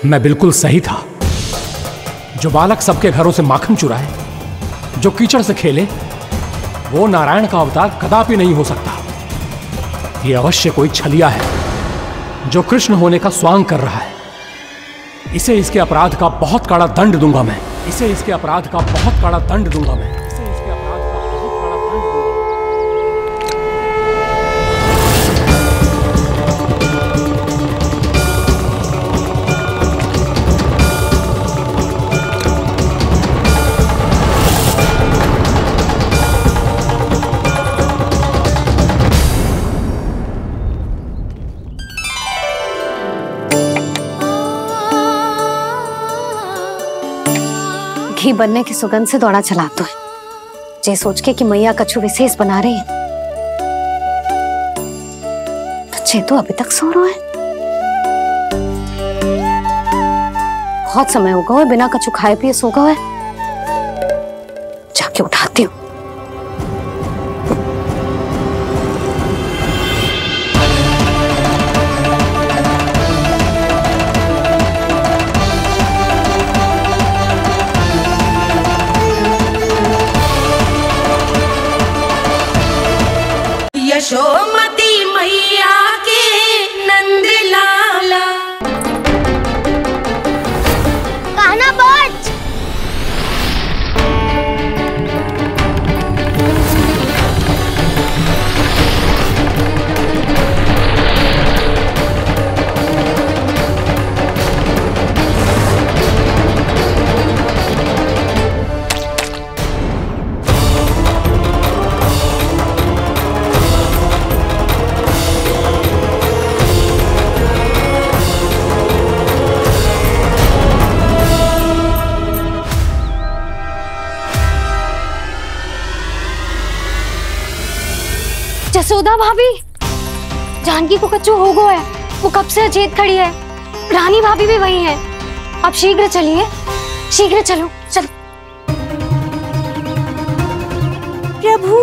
मैं बिल्कुल सही था। जो बालक सबके घरों से माखन चुराए, जो कीचड़ से खेले, वो नारायण का अवतार कदापि नहीं हो सकता। ये अवश्य कोई छलिया है जो कृष्ण होने का स्वांग कर रहा है। इसे इसके अपराध का बहुत कड़ा दंड दूंगा मैं। इसे इसके अपराध का बहुत कड़ा दंड दूंगा मैं। इसे इसके अपराध का बहुत कड़ा दंड दूंगा। घी बनने की सुगंध से दौड़ा चला तो है, जे सोच के कि मैया कछु विशेष बना रही है, तो चे तो अभी तक सो रहा है। बहुत समय हो गया है, बिना कछु खाए पिए सो गया है। जाके उठाती हूँ। यशोमती मैया के नंद लाला कान्हा बच। जसोदा भाभी, जानकी को कच्चू हो गया है। वो कब से अचेत खड़ी है। रानी भाभी भी वही है। आप शीघ्र चलिए, शीघ्र चलो चलो। प्रभु,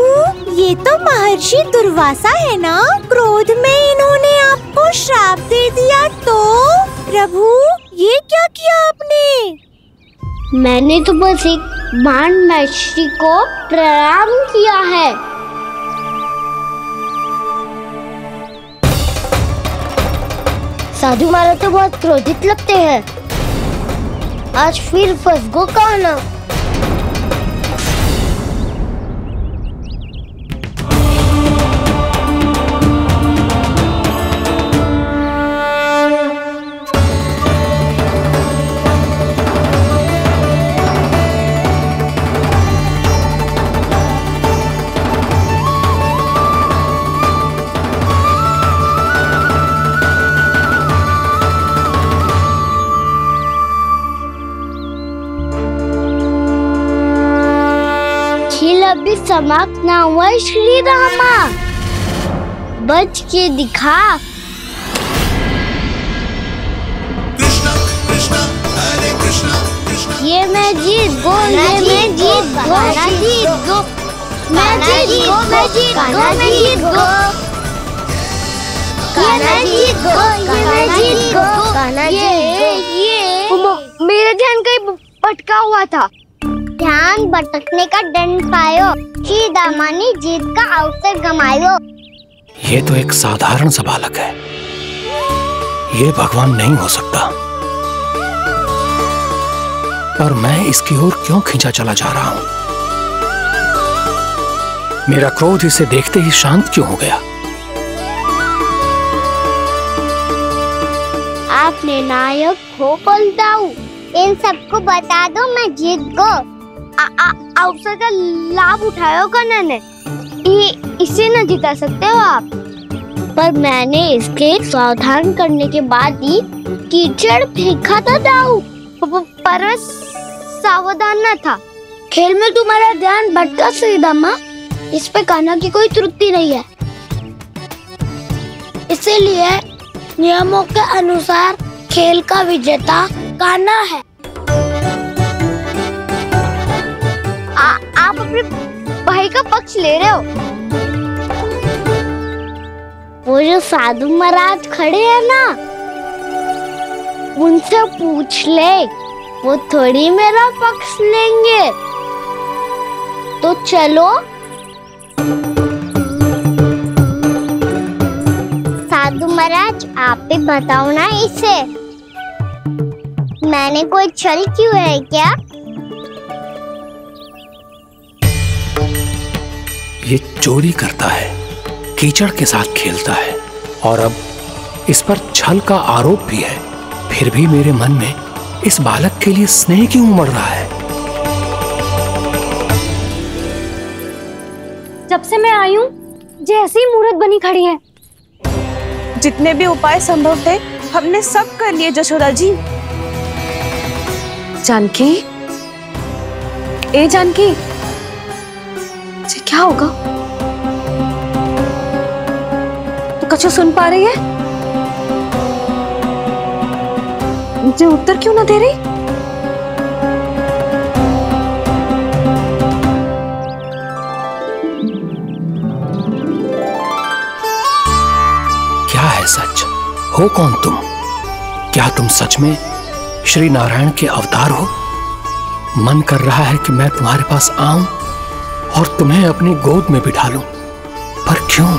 ये तो महर्षि दुर्वासा है ना? क्रोध में इन्होंने आपको श्राप दे दिया तो? प्रभु, ये क्या किया आपने? मैंने तो बस एक बाण महर्षि को प्रणाम किया है। साधु महाराज तो बहुत क्रोधित लगते हैं। आज फिर फंस गो कान्हा। अभी समाप्त ना हुआ श्री रामा। बच के दिखा। कृष्णा कृष्णा हरे कृष्णा कृष्णा। ये मैं जीत गो, ये मैं जीत गो, मैं जीत गो, मैं जीत गो, मैं जीत गो, मैं जीत गो, मैं जीत गो, मैं जीत गो। ये मेरा ध्यान कहीं भटका हुआ था। ध्यान भटकने का दंड पायो। श्री दामानी जीत का अवसर गमायो। ये तो एक साधारण सा बालक है। ये भगवान नहीं हो सकता। पर मैं इसकी ओर क्यों खींचा चला जा रहा हूं? मेरा क्रोध इसे देखते ही शांत क्यों हो गया? आपने नायक हो पलटाऊ। इन सबको बता दो मैं जीत गो। अवसर का लाभ उठायो कान्हा ने। इसे न जिता सकते हो आप। पर मैंने इसके सावधान करने के बाद ही कीचड़ फेंका था दाऊ। पर सावधान न था। खेल में तुम्हारा ध्यान भटका श्रीदामा। इस पे कान्हा की कोई त्रुटि नहीं है। इसीलिए नियमों के अनुसार खेल का विजेता कान्हा है। आप अपने भाई का पक्ष ले रहे हो। वो जो साधु महाराज खड़े हैं ना, उनसे पूछ ले, वो थोड़ी मेरा पक्ष लेंगे। तो चलो। साधु महाराज, आप भी बताओ ना इसे, मैंने कोई छल क्यों है क्या? ये चोरी करता है, कीचड़ के साथ खेलता है और अब इस पर छल का आरोप भी है। फिर भी मेरे मन में इस बालक के लिए स्नेह क्यों उमड़ रहा है? जब से मैं आई हूँ जैसी मूर्त बनी खड़ी है। जितने भी उपाय संभव थे हमने सब कर लिए जशोदा जी। जानकी, ए जानकी, ये क्या होगा? तो कछु सुन पा रही है? मुझे उत्तर क्यों ना दे रही? क्या है सच? हो कौन तुम? क्या तुम सच में श्री नारायण के अवतार हो? मन कर रहा है कि मैं तुम्हारे पास आऊं और तुम्हें अपनी गोद में बिठा लूं, पर क्यों?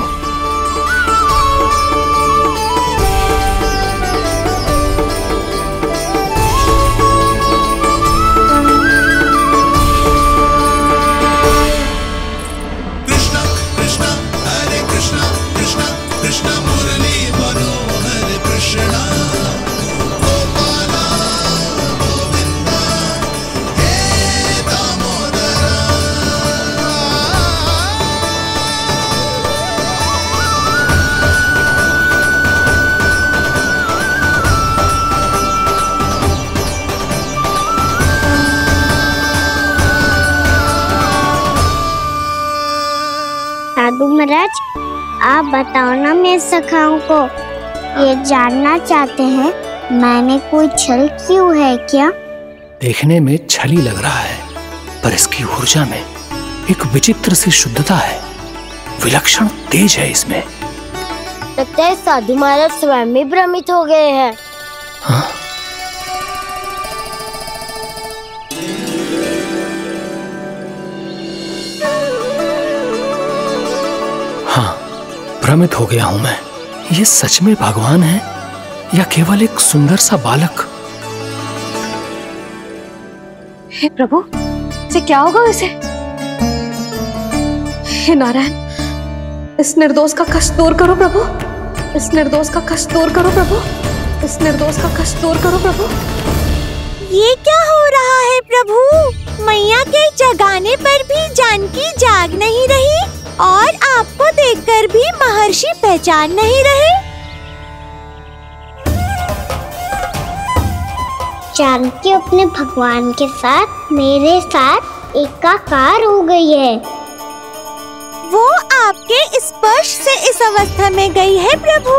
साधु महाराज, आप बताओ ना मेरे सखाओं को, ये जानना चाहते हैं मैंने कोई छल क्यों है क्या? देखने में छली लग रहा है, पर इसकी ऊर्जा में एक विचित्र सी शुद्धता है, विलक्षण तेज है इसमें। लगता है साधु महाराज स्वयं भी भ्रमित हो गए हैं। हाँ? हाँ, भ्रमित हो गया हूं मैं। ये सच में भगवान है या केवल एक सुंदर सा बालक? हे प्रभु, इसे क्या होगा वैसे? हे नारायण, इस निर्दोष का कष्ट दूर करो प्रभु, इस निर्दोष का कष्ट दूर करो प्रभु, इस निर्दोष का कष्ट दूर करो प्रभु। ये क्या हो रहा है प्रभु? मैया के जगाने पर भी जानकी जाग नहीं रही और आपको देखकर भी महर्षि पहचान नहीं रहे। जानकी अपने भगवान के साथ मेरे साथ एकाकार हो गई है। वो आपके स्पर्श से इस अवस्था में गई है प्रभु।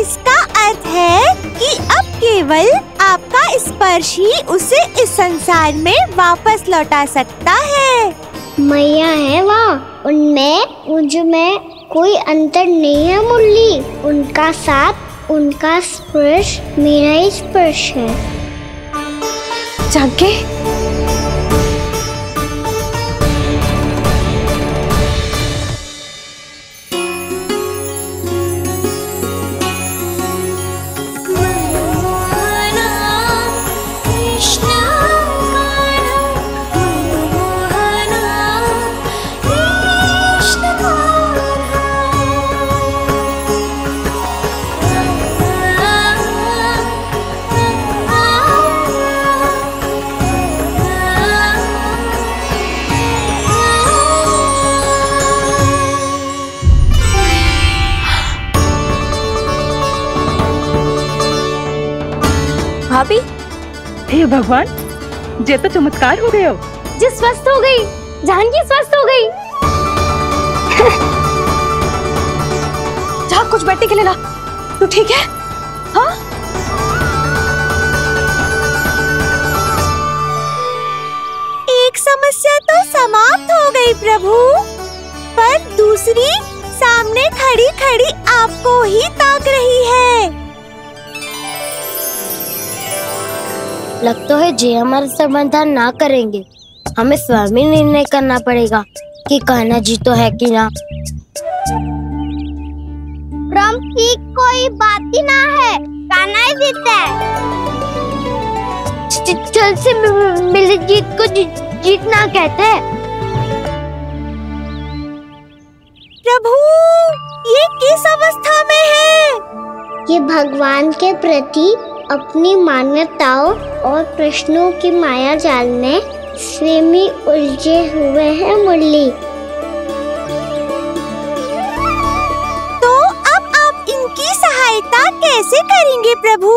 इसका अर्थ है कि अब केवल आपका स्पर्श ही उसे इस संसार में वापस लौटा सकता है। मैया है वहाँ, उनमें मुझ में कोई अंतर नहीं है मुरली। उनका साथ, उनका स्पर्श मेरा ही स्पर्श है। जानकी, भाभी, हे भगवान, ये तो चमत्कार हो गए हो। जी स्वस्थ हो गई, जानकी स्वस्थ हो गई। जा कुछ बैठने के लिए ला। तू ठीक है? हाँ? एक समस्या तो समाप्त हो गई प्रभु, पर दूसरी सामने खड़ी खड़ी आपको ही ताक रही है। लगता है जे हमारा समाधान ना करेंगे। हमें स्वयं ही निर्णय करना पड़ेगा कि कान्हा जी तो है कि ना। ब्रह्म की कोई बात ही ना है, कान्हा ही जीतता है। जल से मिली जीत को जीतना कहते हैं। प्रभु, ये किस अवस्था में है? ये भगवान के प्रति अपनी मान्यताओं और प्रश्नों की माया जाल में स्वयं ही उलझे हुए हैं मुरली। तो अब आप इनकी सहायता कैसे करेंगे प्रभु?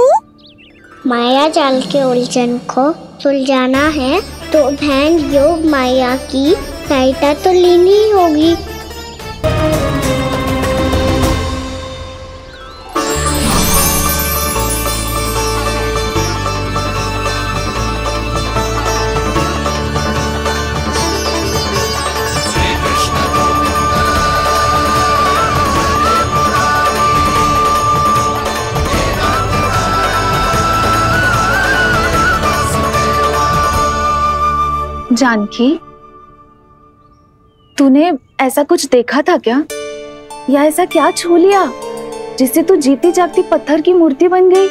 माया जाल के उलझन को सुलझाना है तो बहन योग माया की सहायता तो लेनी ही होगी। जानकी, तूने ऐसा कुछ देखा था क्या? या ऐसा क्या छू लिया जिससे तू जीती जागती पत्थर की मूर्ति बन गई?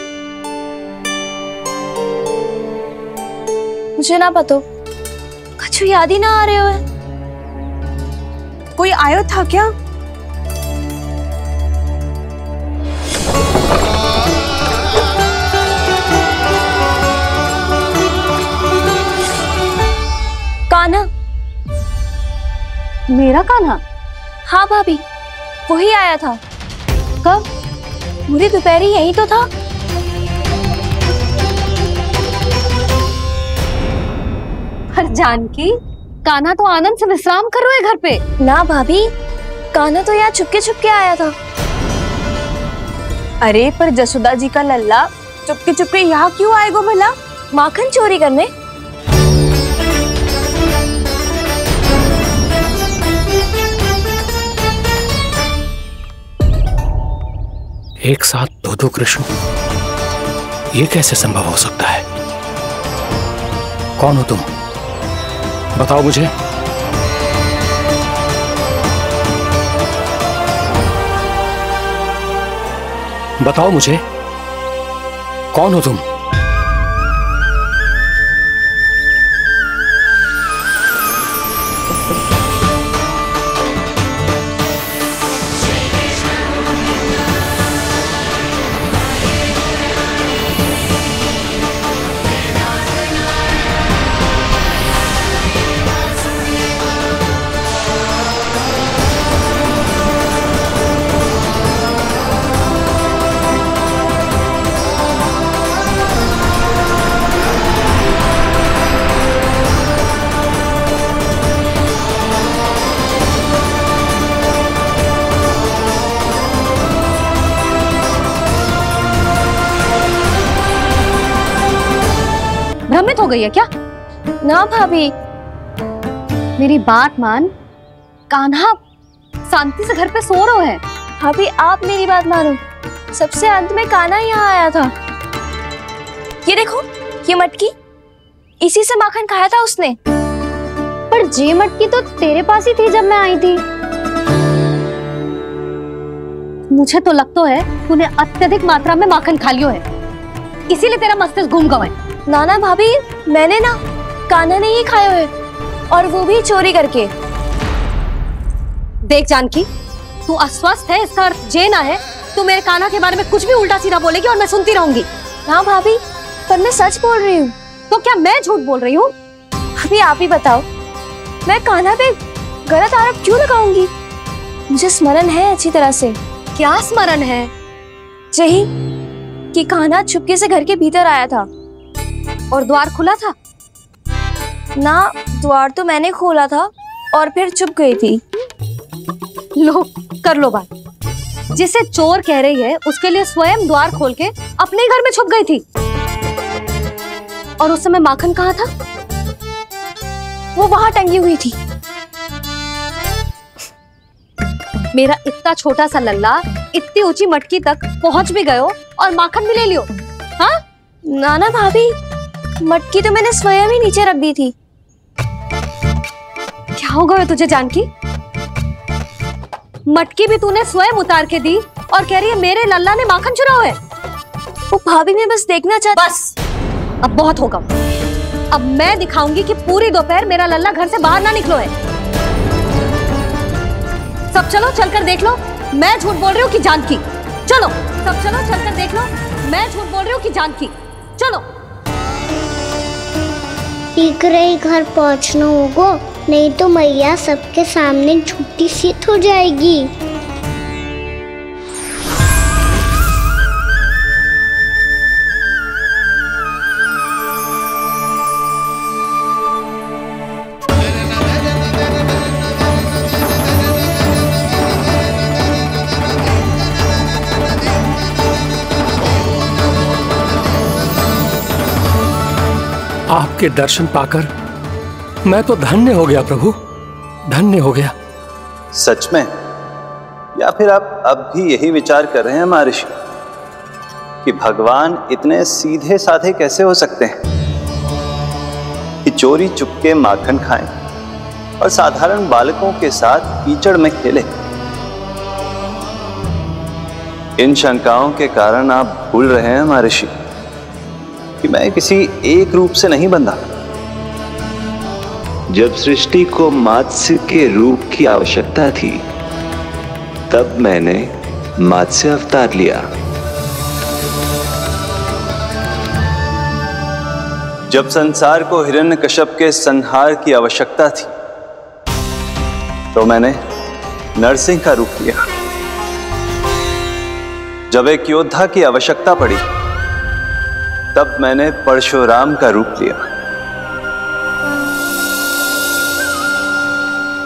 मुझे ना पता, कुछ याद ही ना आ रहे हो। कोई आयो था क्या? कान्हा। मेरा कान्हा? हाँ भाभी, वही आया था। कब? पूरी दोपहर यही तो था। जानकी, कान्हा तो आनंद से विश्राम कर रहे घर पे। ना भाभी, कान्हा तो यहाँ चुपके चुपके आया था। अरे पर जसोदा जी का लल्ला चुपके चुपके यहाँ क्यों आएगा भला? माखन चोरी करने। एक साथ दो कृष्ण, ये कैसे संभव हो सकता है? कौन हो तुम? बताओ मुझे। बताओ मुझे, कौन हो तुम? भ्रमित हो गई है क्या? ना भाभी, मेरी बात मान, कान्हा शांति से घर पे सो रहा है। भाभी आप मेरी बात मानो, सबसे अंत में कान्हा यहाँ आया था। ये देखो, ये मटकी, इसी से माखन खाया था उसने। पर जे मटकी तो तेरे पास ही थी जब मैं आई थी। मुझे तो लगता है तूने अत्यधिक मात्रा में माखन खा लियो है, इसीलिए तेरा मस्तिष्क घूम गया है। नाना भाभी, मैंने ना, कान्हा ने ही खाया है, और वो भी चोरी करके। देख जानकी, तू अस्वस्थ है, इसका अर्थ जे ना है तू मेरे कान्हा के बारे में कुछ भी उल्टा सीधा बोलेगी और मैं सुनती रहूंगी। हाँ भाभी, पर मैं सच बोल रही हूँ। तो क्या मैं झूठ बोल रही हूँ? भाभी आप ही बताओ, मैं कान्हा पे गलत आरोप क्यों लगाऊंगी? मुझे स्मरण है अच्छी तरह से। क्या स्मरण है? यही कि कान्हा चुपके से घर के भीतर आया था। और द्वार खुला था? ना, द्वार तो मैंने खोला था और फिर चुप गई थी। लो, कर लो बात। जिसे चोर कह रही है उसके लिए स्वयं द्वार खोल के अपने घर में छुप गई थी। और उस समय माखन कहाँ था? वो वहां टंगी हुई थी। मेरा इतना छोटा सा लल्ला इतनी ऊंची मटकी तक पहुंच भी गयो और माखन भी ले लियो। हाँ? नाना भाभी, मटकी तो मैंने स्वयं ही नीचे रख दी थी। क्या हो गया तुझे जानकी? मटकी भी तूने स्वयं उतार के दी और कह रही है मेरे लल्ला ने माखन चुराया है। वो भाभी मैं बस देखना चाहती। बस अब बहुत होगा। अब मैं दिखाऊंगी कि पूरी दोपहर मेरा लल्ला घर से बाहर ना निकलो है। सब चलो चलकर देख लो मैं झूठ बोल रही हूँ कि जानकी। चलो सब चलो चलकर देख लो मैं झूठ बोल रही हूँ कि जानकी। चलो शीघ्र ही घर पहुंचना होगा, नहीं तो मैया सबके सामने झूठी सिद्ध हो जाएगी। आपके दर्शन पाकर मैं तो धन्य हो गया प्रभु, धन्य हो गया। सच में? या फिर आप अब भी यही विचार कर रहे हैं महर्षि कि भगवान इतने सीधे साधे कैसे हो सकते हैं कि चोरी चुपके माखन खाएं और साधारण बालकों के साथ कीचड़ में खेले? इन शंकाओं के कारण आप भूल रहे हैं महर्षि कि मैं किसी एक रूप से नहीं बंधा। जब सृष्टि को मत्स्य के रूप की आवश्यकता थी तब मैंने मत्स्य अवतार लिया। जब संसार को हिरण्यकश्यप के संहार की आवश्यकता थी तो मैंने नरसिंह का रूप लिया। जब एक योद्धा की आवश्यकता पड़ी तब मैंने परशुराम का रूप लिया।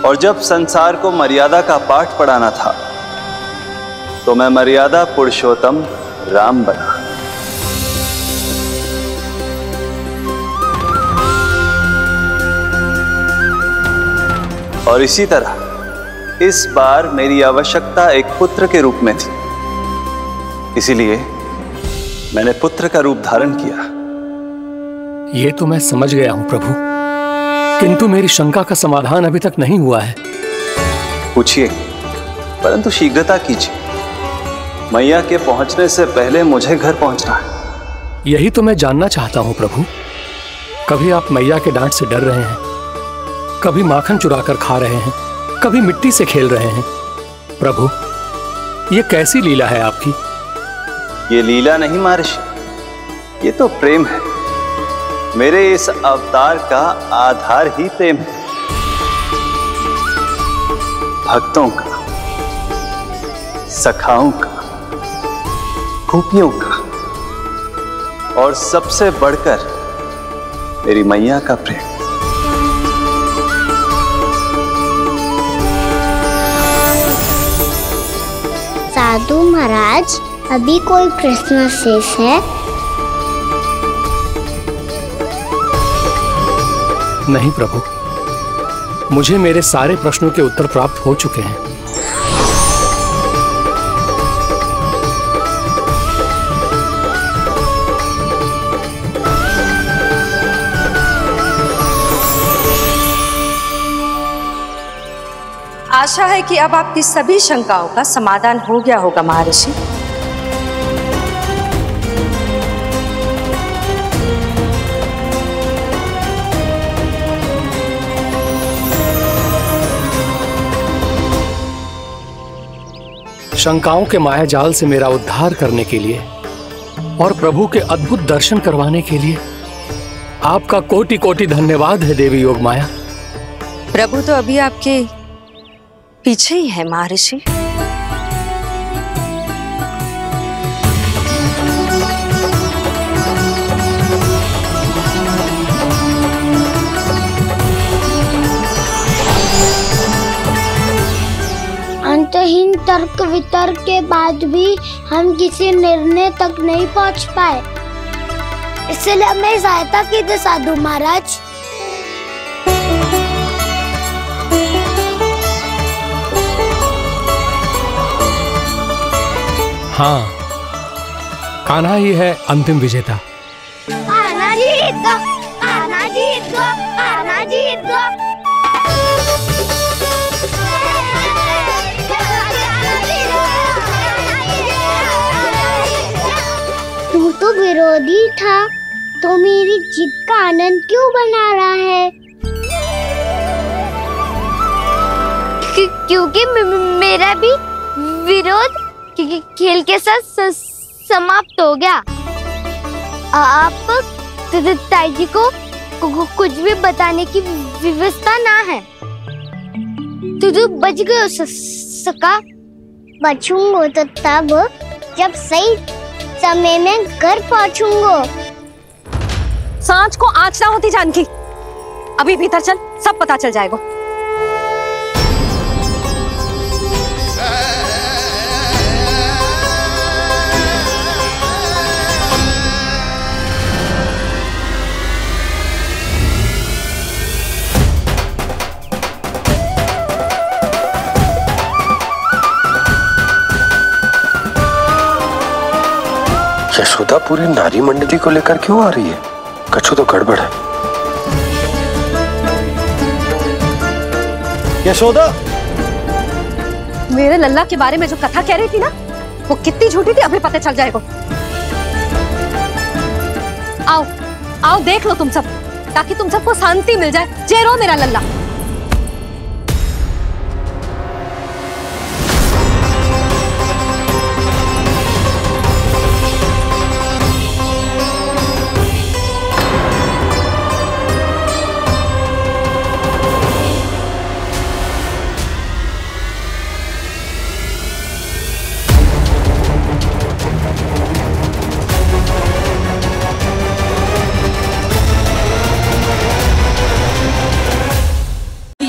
और जब संसार को मर्यादा का पाठ पढ़ाना था तो मैं मर्यादा पुरुषोत्तम राम बना। और इसी तरह इस बार मेरी आवश्यकता एक पुत्र के रूप में थी, इसीलिए मैंने पुत्र का रूप धारण किया। ये तो मैं समझ गया हूं प्रभु, किंतु मेरी शंका का समाधान अभी तक नहीं हुआ है। पूछिए, परंतु शीघ्रता कीजिए। मैया के पहुंचने से पहले मुझे घर पहुंचना है। यही तो मैं जानना चाहता हूं प्रभु। कभी आप मैया के डांट से डर रहे हैं, कभी माखन चुराकर खा रहे हैं, कभी मिट्टी से खेल रहे हैं। प्रभु, ये कैसी लीला है आपकी? ये लीला नहीं महर्षि, ये तो प्रेम है। मेरे इस अवतार का आधार ही प्रेम है। भक्तों का, सखाओं का, गोपियों का और सबसे बढ़कर मेरी मैया का प्रेम। साधु महाराज, अभी कोई प्रश्न शेष है? नहीं प्रभु, मुझे मेरे सारे प्रश्नों के उत्तर प्राप्त हो चुके हैं। आशा है कि अब आपकी सभी शंकाओं का समाधान हो गया होगा महर्षि। शंकाओं के मायाजाल से मेरा उद्धार करने के लिए और प्रभु के अद्भुत दर्शन करवाने के लिए आपका कोटि कोटि धन्यवाद है देवी योगमाया। प्रभु तो अभी आपके पीछे ही है महर्षि। अंतहीन तर्क वितर्क के बाद भी हम किसी निर्णय तक नहीं पहुंच पाए, इसलिए हमें सहायता कीजिए साधु महाराज। हाँ, कान्हा ही है अंतिम विजेता। कान्हा जी तो हारना जीत गो, हारना जीत गो। तू तो विरोधी था, तो मेरी जीत का आनंद क्यों बना रहा है? क्योंकि मेरा भी विरोध खेल के साथ समाप्त हो गया। आप ताई जी को कुछ भी बताने की व्यवस्था ना है। तू बच गयो सका। बचूंगो तो तब जब सही समय में घर पहुंचूंगो। सांच को आँच ना होती जानकी। अभी भीतर चल, सब पता चल जाएगा। यशोदा पूरी नारी मंडली को लेकर क्यों आ रही है? कछु तो गड़बड़ है। यशोदा, मेरे लल्ला के बारे में जो कथा कह रही थी ना, वो कितनी झूठी थी अभी पता चल जाएगा। आओ आओ देख लो तुम सब, ताकि तुम सबको शांति मिल जाए। जय रो मेरा लल्ला।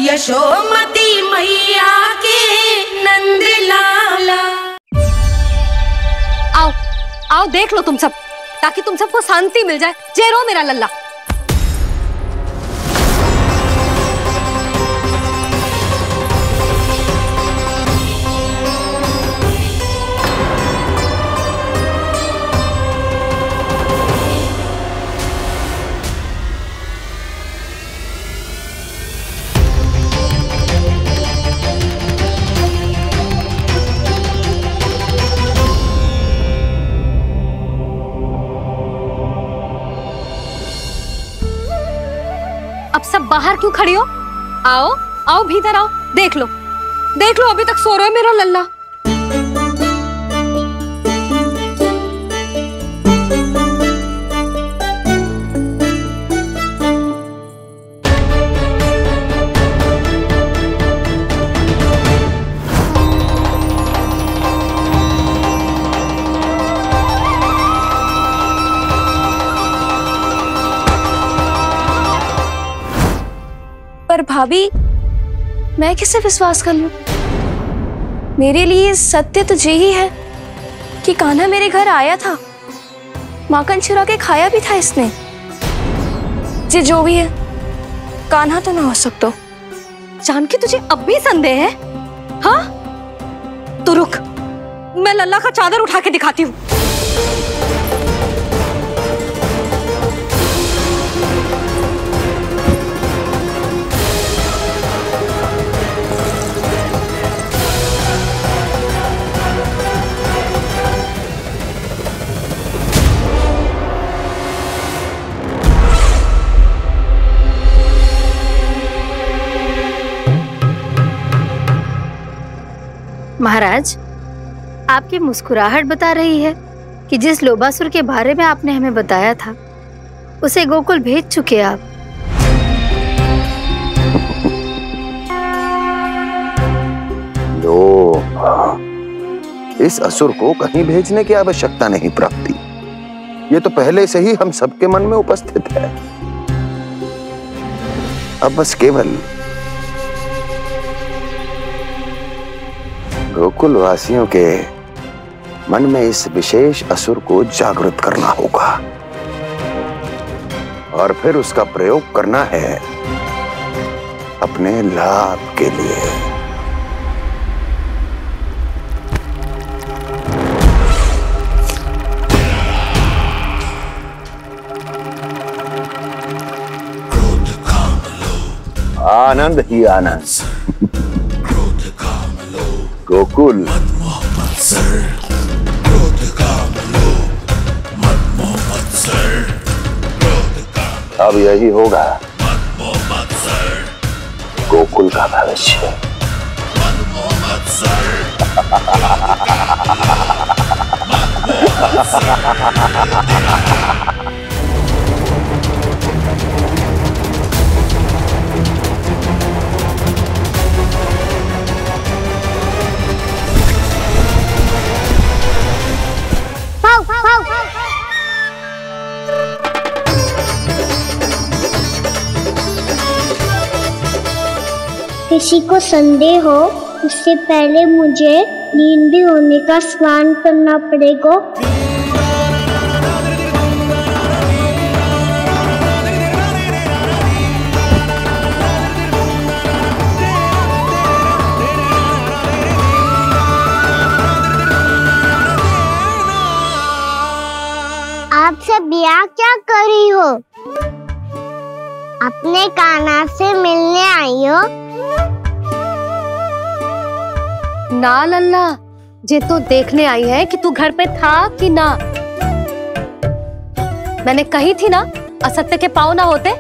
यशोमती मैया के नंद लाला। आओ आओ देख लो तुम सब, ताकि तुम सबको शांति मिल जाए। जय रो मेरा लल्ला। अब सब बाहर क्यों खड़ी हो? आओ आओ भीतर आओ, देख लो अभी तक सो रहा है मेरा लल्ला। पर भाभी, मैं किससे विश्वास कर लूं? मेरे लिए सत्य तो यही है कि कान्हा मेरे घर आया था, माखन चुरा के खाया भी था इसने। ये जो भी है, कान्हा तो ना हो सकता। जानकी तुझे अब भी संदेह है? हाँ तो रुक, मैं लल्ला का चादर उठा के दिखाती हूँ। महाराज, आपकी मुस्कुराहट बता रही है कि जिस लोबासुर के बारे में आपने हमें बताया था, उसे गोकुल भेज चुके आप। लो, इस असुर को कहीं भेजने की आवश्यकता नहीं प्राप्ति। ये तो पहले से ही हम सबके मन में उपस्थित है। अब बस केवल गोकुल वासियों के मन में इस विशेष असुर को जागृत करना होगा और फिर उसका प्रयोग करना है अपने लाभ के लिए। आनंद ही आनंद। गोकुल अब यही होगा गोकुल का भविष्य। किसी को संदेह हो उससे पहले मुझे नींद भी होने का स्नान करना पड़ेगा। आप सब यहाँ क्या कर रही हो? अपने कान्हा से मिलने आई हो? ना लल्ला, जे तो देखने आई है कि तू घर पे था कि ना। मैंने कही थी ना, असत्य के पाँव ना होते।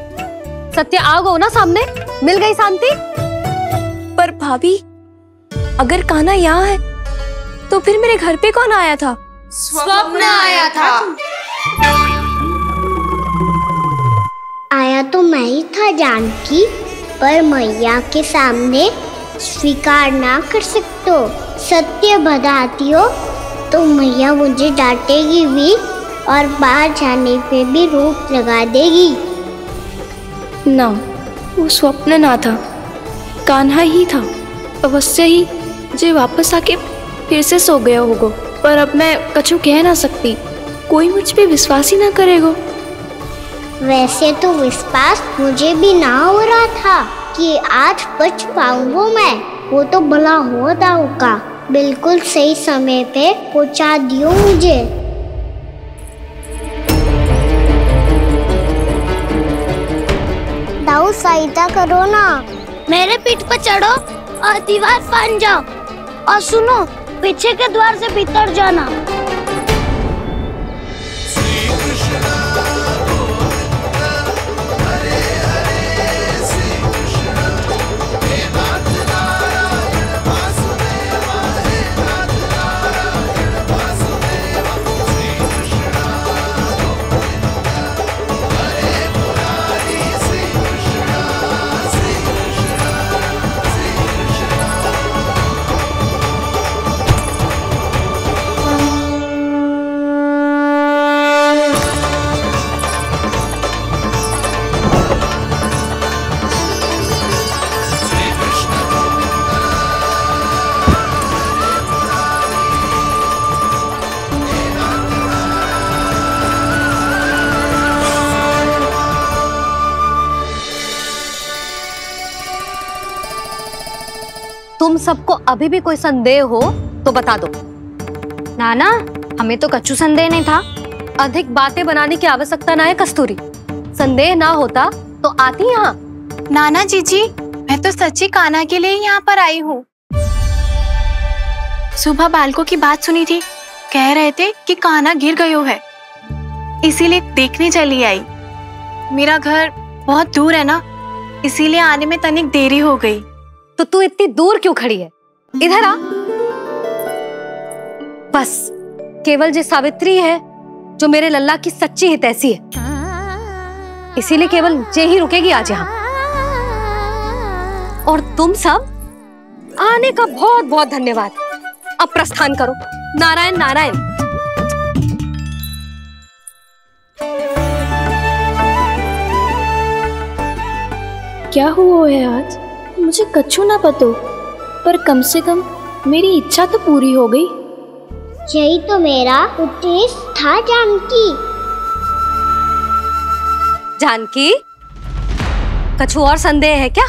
सत्य आ गो ना सामने, मिल गई शांति। पर भाभी, अगर कान्हा यहाँ है तो फिर मेरे घर पे कौन आया था? स्वप्न आया था। आया तो मैं ही था जानकी, पर मैया के सामने स्वीकार ना कर सकते हो। सत्य बताती हो तो मैया मुझे डांटेगी भी और बाहर जाने पे भी रोक लगा देगी। ना, वो स्वप्न ना था, कान्हा ही था। अवश्य ही जे वापस आके फिर से सो गया होगा। पर अब मैं कछु कह ना सकती, कोई मुझ पे विश्वास ही ना करेगा। वैसे तो विश्वास मुझे भी ना हो रहा था कि आज बच पाऊंगा मैं। वो तो भला हो दाऊ का, बिल्कुल सही समय पे पहुंचा दियो मुझे। दाऊ सहायता करो ना, मेरे पीठ पर चढ़ो और दीवार फांद जाओ। और सुनो, पीछे के द्वार से भीतर जाना। तुम सबको अभी भी कोई संदेह हो तो बता दो। नाना, हमें तो कच्चू संदेह नहीं था। अधिक बातें बनाने की आवश्यकता ना है कस्तूरी। संदेह ना होता तो आती यहाँ। नाना जीजी, मैं तो सच्ची कान्हा के लिए यहाँ पर आई हूँ। सुबह बालकों की बात सुनी थी, कह रहे थे कि कान्हा गिर गयो है, इसीलिए देखने चली आई। मेरा घर बहुत दूर है ना, इसीलिए आने में तनिक देरी हो गई। तो तू इतनी दूर क्यों खड़ी है? इधर आ। बस केवल जे सावित्री है जो मेरे लल्ला की सच्ची हितैषी है, इसीलिए केवल जे ही रुकेगी आज यहाँ। और तुम सब आने का बहुत बहुत धन्यवाद। अब प्रस्थान करो। नारायण नारायण। क्या हुआ है आज? मुझे कछु ना पतो, पर कम से कम मेरी इच्छा तो पूरी हो गई। यही तो मेरा उद्देश्य था जानकी। जानकी, कछु और संदेह है क्या?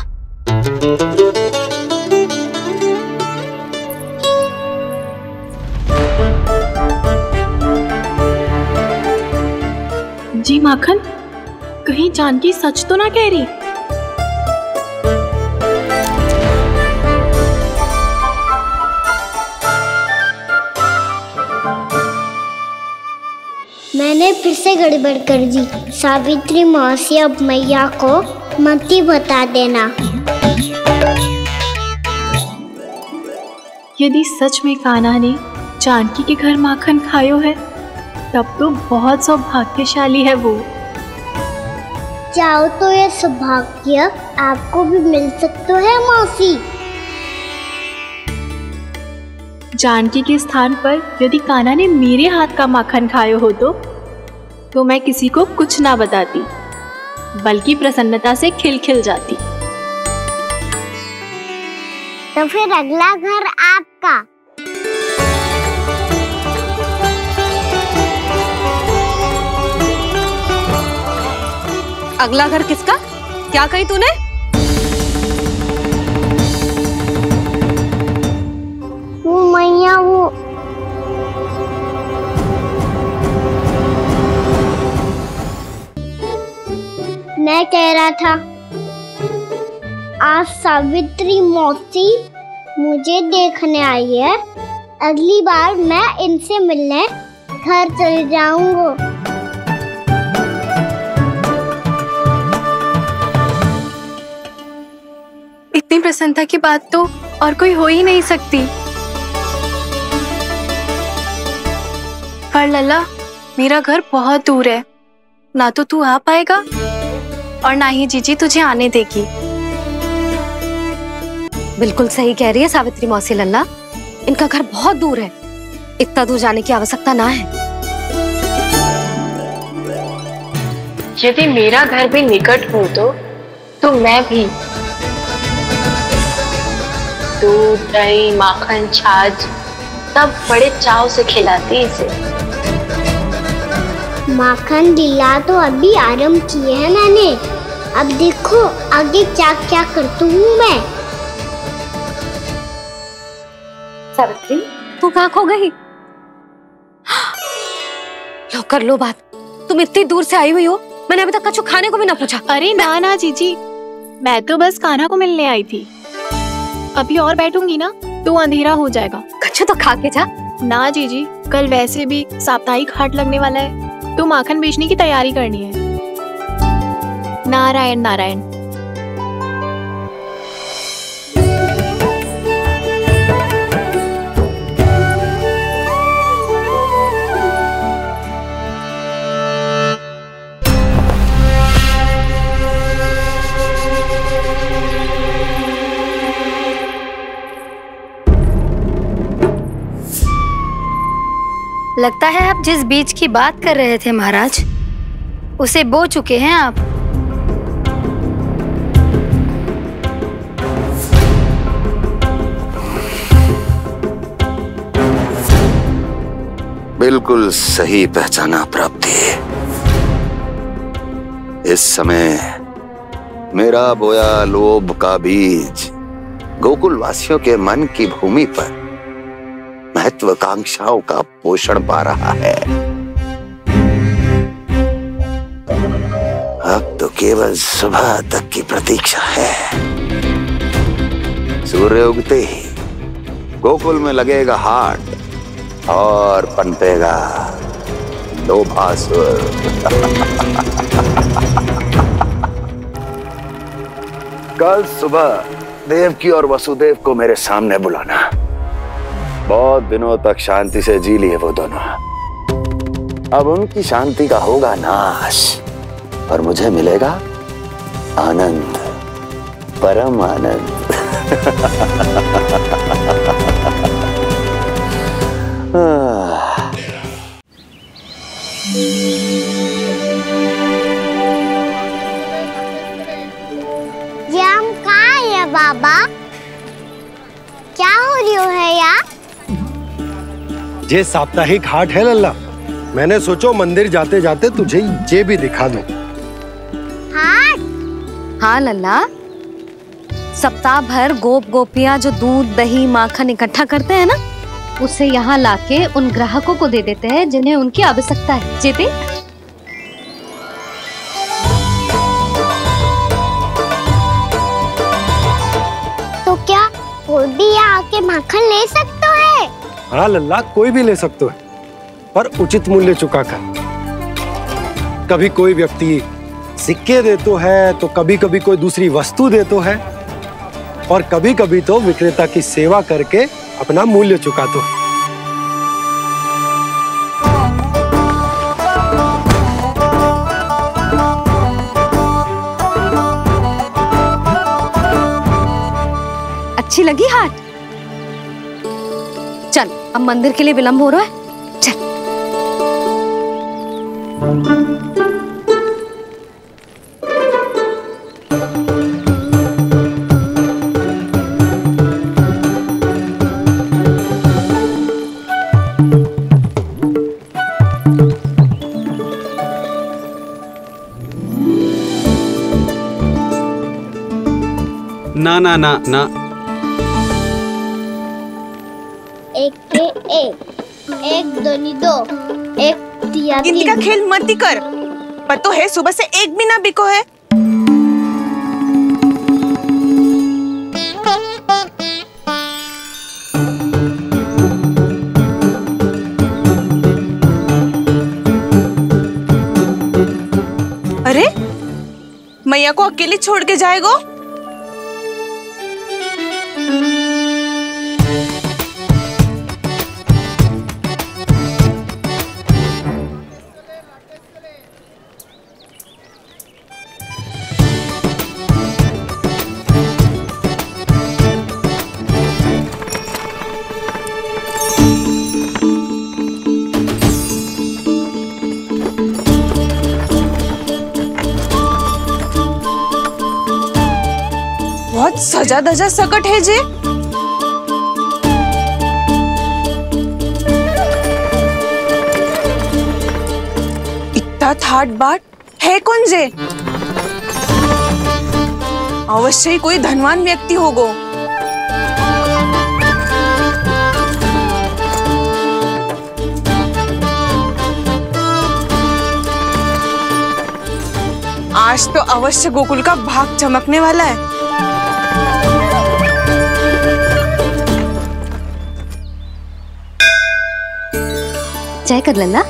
जी माखन, कहीं जानकी सच तो ना कह रही? मैंने फिर से गड़बड़ कर दी। सावित्री मौसी अब मैया को मत ही बता देना। यदि सच में कान्हा ने जानकी के घर माखन खायो है, तब तो बहुत सौभाग्यशाली है वो। चाहो तो ये सौभाग्य आपको भी मिल सकता है मौसी। जानकी के स्थान पर यदि कान्हा ने मेरे हाथ का माखन खायो हो तो मैं किसी को कुछ ना बताती, बल्कि प्रसन्नता से खिलखिल जाती। तो फिर अगला घर आपका। अगला घर किसका? क्या कही तूने? वो मैया वो मैं कह रहा था, आज सावित्री मौसी मुझे देखने आई है। अगली बार मैं इनसे मिलने घर चले जाऊंगा। इतनी प्रसन्नता की बात तो और कोई हो ही नहीं सकती। पर लल्ला, मेरा घर बहुत दूर है, ना तो तू आ पाएगा और ना ही जीजी तुझे आने देगी। बिल्कुल सही कह रही है सावित्री मौसी लल्ला, इनका घर बहुत दूर है, इतना दूर जाने की आवश्यकता ना है। यदि मेरा घर भी निकट हो तो मैं भी दूध, दही, माखन, छाछ सब बड़े चाव से खिलाती इसे। माखन लीला तो अभी आरंभ किए हैं मैंने, अब देखो आगे क्या क्या करती हूँ मैं। सावित्री, तू कहाँ खो गई? लो कर लो बात, तुम इतनी दूर से आई हुई हो, मैंने अभी तक कछु खाने को भी ना पूछा। अरे ना ना जीजी, मैं तो बस कान्हा को मिलने आई थी। अभी और बैठूंगी ना तो अंधेरा हो जाएगा। कछु तो खा के जा। ना जीजी, कल वैसे भी साप्ताहिक हाट लगने वाला है, तो माखन बेचने की तैयारी करनी है। नारायण नारायण। लगता है आप जिस बीज की बात कर रहे थे महाराज, उसे बो चुके हैं आप। बिल्कुल सही पहचाना प्राप्ति। इस समय मेरा बोया लोभ का बीज गोकुल वासियों के मन की भूमि पर महत्वाकांक्षाओं का पोषण पा रहा है। अब तो केवल सुबह तक की प्रतीक्षा है। सूर्य उगते ही गोकुल में लगेगा हाट और पनपेगा लोभासुर। कल सुबह देवकी और वसुदेव को मेरे सामने बुलाना। बहुत दिनों तक शांति से जी लिए वो दोनों, अब उनकी शांति का होगा नाश और मुझे मिलेगा आनंद, परम आनंद। ये हम कहाँ है बाबा? क्या हो रही है यार? ये साप्ताहिक हाट है लल्ला, मैंने सोचो मंदिर जाते जाते तुझे ये भी दिखा दूं। हाट? हाँ लल्ला, सप्ताह भर गोप गोपियां जो दूध, दही, माखन इकट्ठा करते हैं ना, उसे यहाँ लाके उन ग्राहकों को दे देते हैं जिन्हें उनकी आवश्यकता है। जेते तो क्या कोई भी यहाँ आके माखन ले सकता है? हाँ लल्ला, कोई भी ले सकते है, पर उचित मूल्य चुका कर। कभी कोई व्यक्ति सिक्के दे तो है, तो कभी कभी कोई दूसरी वस्तु दे तो है, और कभी कभी तो विक्रेता की सेवा करके अपना मूल्य चुका तो है। अच्छी लगी हाट? चल अब मंदिर के लिए विलंब हो रहा है, चल। ना ना ना ना, एक के एक दोनी दो, एक दिया गिनती का खेल मत ही कर। पतो है सुबह से एक भी ना बिको है। अरे मैया को अकेली छोड़ के जाएगो? बहुत सजा धजा सकट है जे। इतना थाट बाट है कौन जे? अवश्य ही कोई धनवान व्यक्ति होगो। आज तो अवश्य गोकुल का भाग चमकने वाला है। चाय कर लल्ला।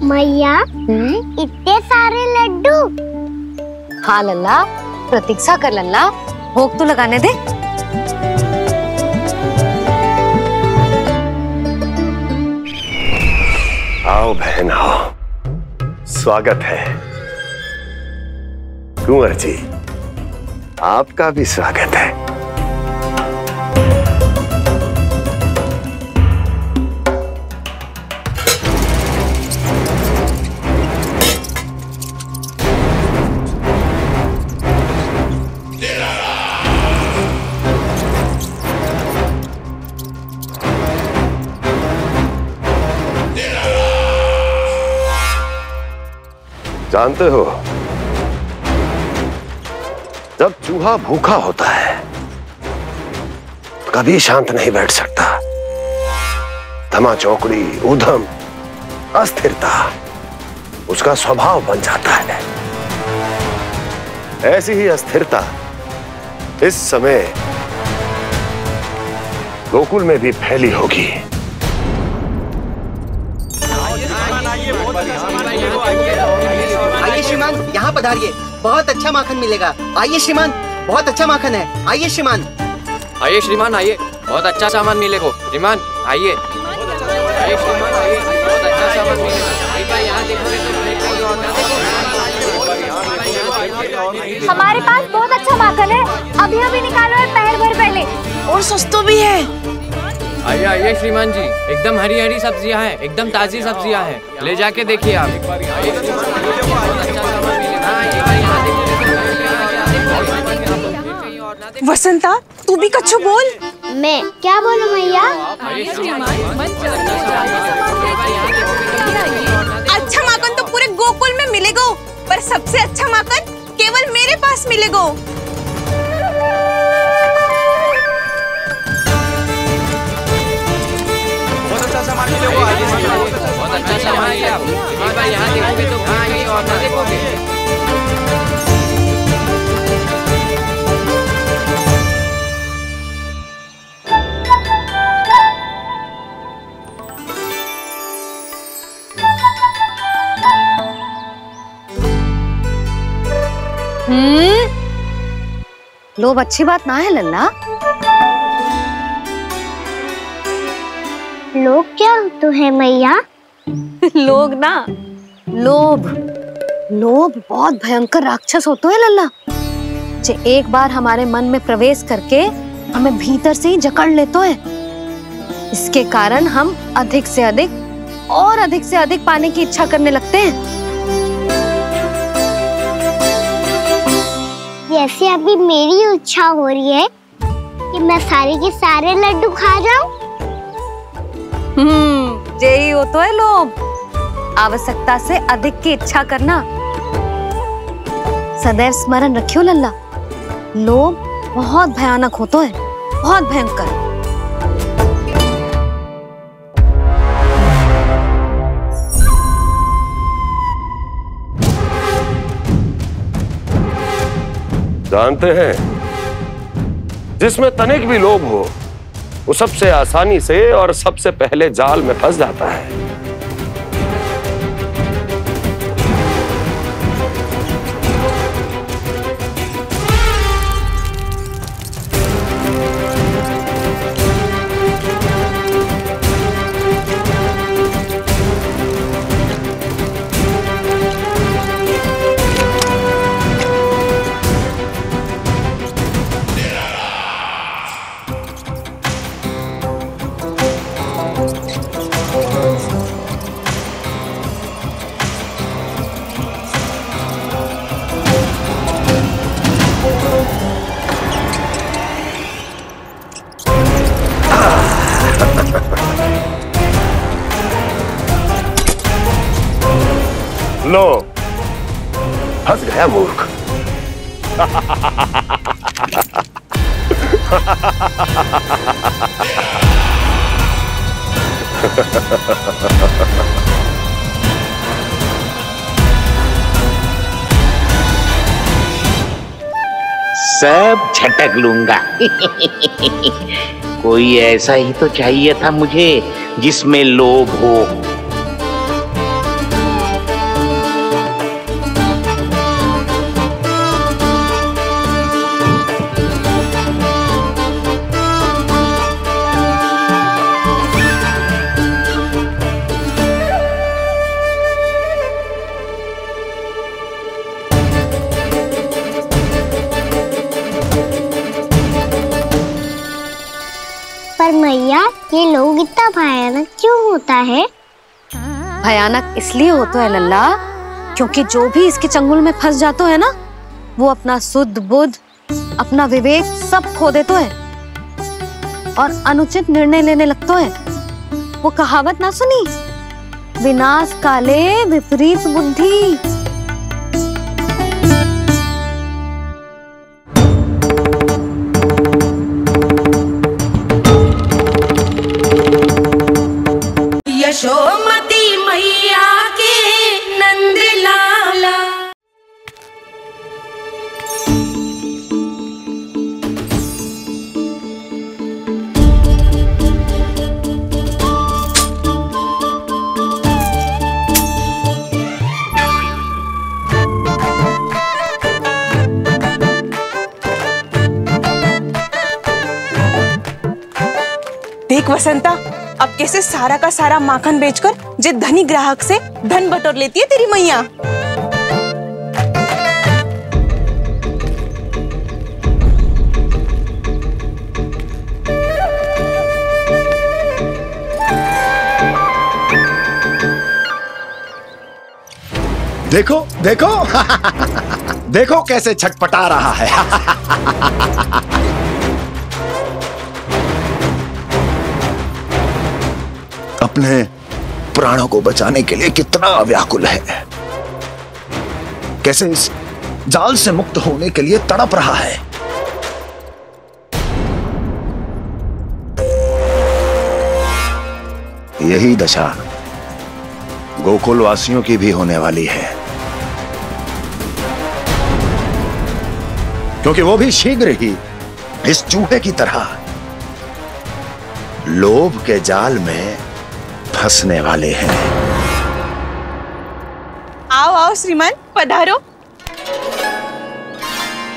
मैया इतने सारे लड्डू। हाँ लल्ला, प्रतीक्षा कर लल्ला, भोग तो लगाने दे। आओ बहन आओ, स्वागत है। कुंवर जी, आपका भी स्वागत है। जानते हो, जब चूहा भूखा होता है तो कभी शांत नहीं बैठ सकता। धमा चौकड़ी, उधम, अस्थिरता उसका स्वभाव बन जाता है। ऐसी ही अस्थिरता इस समय गोकुल में भी फैली होगी। आइए श्रीमान, यहाँ पधारिए, बहुत अच्छा माखन मिलेगा। आइए श्रीमान, बहुत अच्छा माखन है। आइए श्रीमान। आइए श्रीमान, आइए, बहुत अच्छा सामान मिलेगा। श्रीमान आइए, आइए श्रीमान, आइए, बहुत अच्छा सामान मिलेगा। यहाँ हमारे पास बहुत अच्छा माखन है, अभी अभी निकालो है, पहर भर पहले। और सस्ता भी है। आइए आइए श्रीमान जी, एकदम हरी हरी सब्जियां हैं, एकदम ताजी सब्जियां हैं, ले जाके देखिए आप। वसंता, तू भी कच्छु बोल। मैं क्या बोलूं मैया? अच्छा माखन तो पूरे गोकुल में मिलेगा, पर सबसे अच्छा माखन केवल मेरे पास मिलेगा। बहुत अच्छा सामान मिला। एक बार यहाँ देखोगे तो कहीं और ना देखोगे। लोभ अच्छी बात ना है लल्ला। लोग क्या तो है मैया? लोग ना, लोभ। लोभ बहुत भयंकर राक्षस होते हैं लल्ला, जो एक बार हमारे मन में प्रवेश करके हमें भीतर से ही जकड़ लेते हैं। इसके कारण हम अधिक से अधिक और अधिक से अधिक पाने की इच्छा करने लगते हैं। जैसे अभी मेरी इच्छा हो रही है कि मैं सारे के सारे लड्डू खा जाऊं। यही हो तो है लोभ, आवश्यकता से अधिक की इच्छा करना। सदैव स्मरण रखियो लल्ला, लोभ बहुत भयानक होता है, बहुत भयंकर। जानते हैं, जिसमें तनिक भी लोभ हो वो सबसे आसानी से और सबसे पहले जाल में फंस जाता है। लो, फंस गया मूर्ख। सब झटक लूंगा। कोई ऐसा ही तो चाहिए था मुझे जिसमें लोभ हो। पर मैया, ये लोग इतना भयानक क्यों होता है? भयानक इसलिए होता है लल्ला, क्योंकि जो भी इसके चंगुल में फंस जाता है ना, वो अपना शुद्ध बुद्ध, अपना विवेक सब खो देता है और अनुचित निर्णय लेने लगता है। वो कहावत ना सुनी, विनाश काले विपरीत बुद्धि। यशोमती मैया के नंद लाला। देख वसंता, अब कैसे सारा का सारा माखन बेचकर जिस धनी ग्राहक से धन बटोर लेती है तेरी मैया। देखो देखो देखो कैसे छटपटा रहा है। अपने प्राणों को बचाने के लिए कितना व्याकुल है, कैसे इस जाल से मुक्त होने के लिए तड़प रहा है। यही दशा गोकुल वासियों की भी होने वाली है, क्योंकि वो भी शीघ्र ही इस चूहे की तरह लोभ के जाल में फंसने वाले हैं। आओ आओ श्रीमान, पधारो।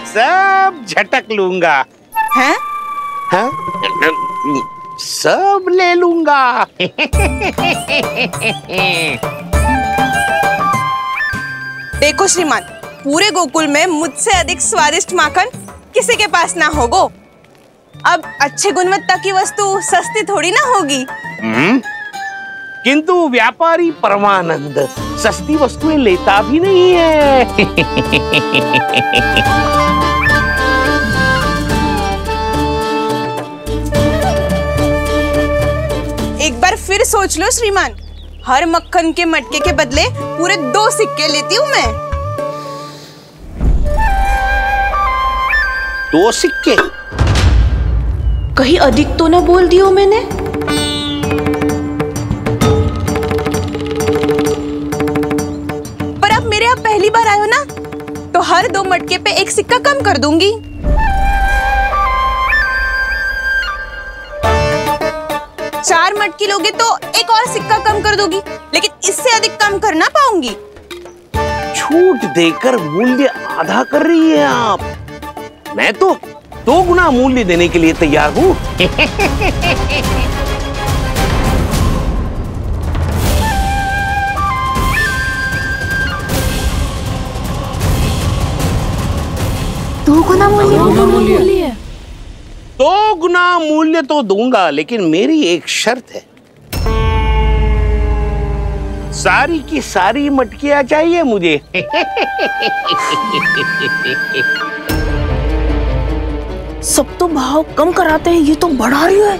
सब झटक लूंगा। हैं? हाँ? सब ले लूंगा। देखो श्रीमान, पूरे गोकुल में मुझसे अधिक स्वादिष्ट माखन किसी के पास ना होगो। अब अच्छे गुणवत्ता की वस्तु सस्ती थोड़ी ना होगी। किंतु व्यापारी परमानंद सस्ती वस्तुएं लेता भी नहीं है। एक बार फिर सोच लो श्रीमान, हर मक्खन के मटके के बदले पूरे 2 सिक्के लेती हूँ मैं। 2 सिक्के? कहीं अधिक तो ना बोल दियो मैंने? पर आप मेरे यहाँ पहली बार आए हो ना, तो हर 2 मटके पे 1 सिक्का कम कर दूंगी। चार मटकी लोगे तो 1 और सिक्का कम कर दोगी, लेकिन इससे अधिक कम कर ना पाऊंगी। छूट देकर मूल्य आधा कर रही है आप। मैं तो 2 गुना मूल्य देने के लिए तैयार हूँ। दो गुना मूल्य? 2 गुना मूल्य तो दूंगा, लेकिन मेरी एक शर्त है। सारी की सारी मटकियां चाहिए मुझे। सब तो भाव कम कराते हैं, ये तो बढ़ा रही है।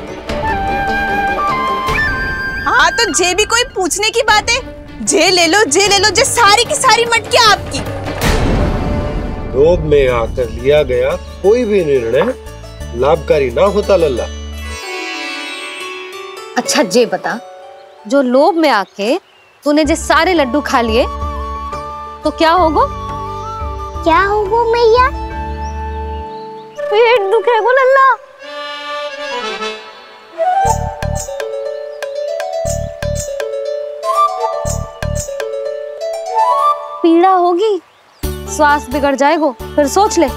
हाँ तो जे भी कोई पूछने की बात है, जे ले लो, जे सारी की सारी मटकियां आपकी। लोभ में आकर लिया गया कोई भी निर्णय लाभकारी ना होता लल्ला। अच्छा जे बता, जो लोभ में आके तूने जे सारे लड्डू खा लिए तो क्या होगा? क्या होगा मैया? पेट दुखेगा लल्ला। पीड़ा होगी, स्वास्थ्य बिगड़ जाएगा। फिर सोच ले,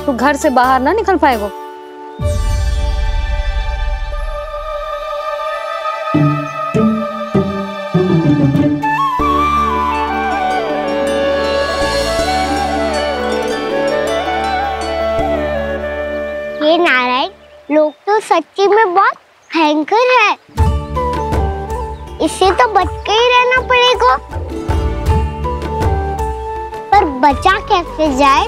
तू घर से बाहर ना निकल पाएगा। ये नारायण, लोग तो सच्ची में बहुत भयंकर है। इससे तो बच के ही रहना पड़ेगा। पर बचा कैसे जाए?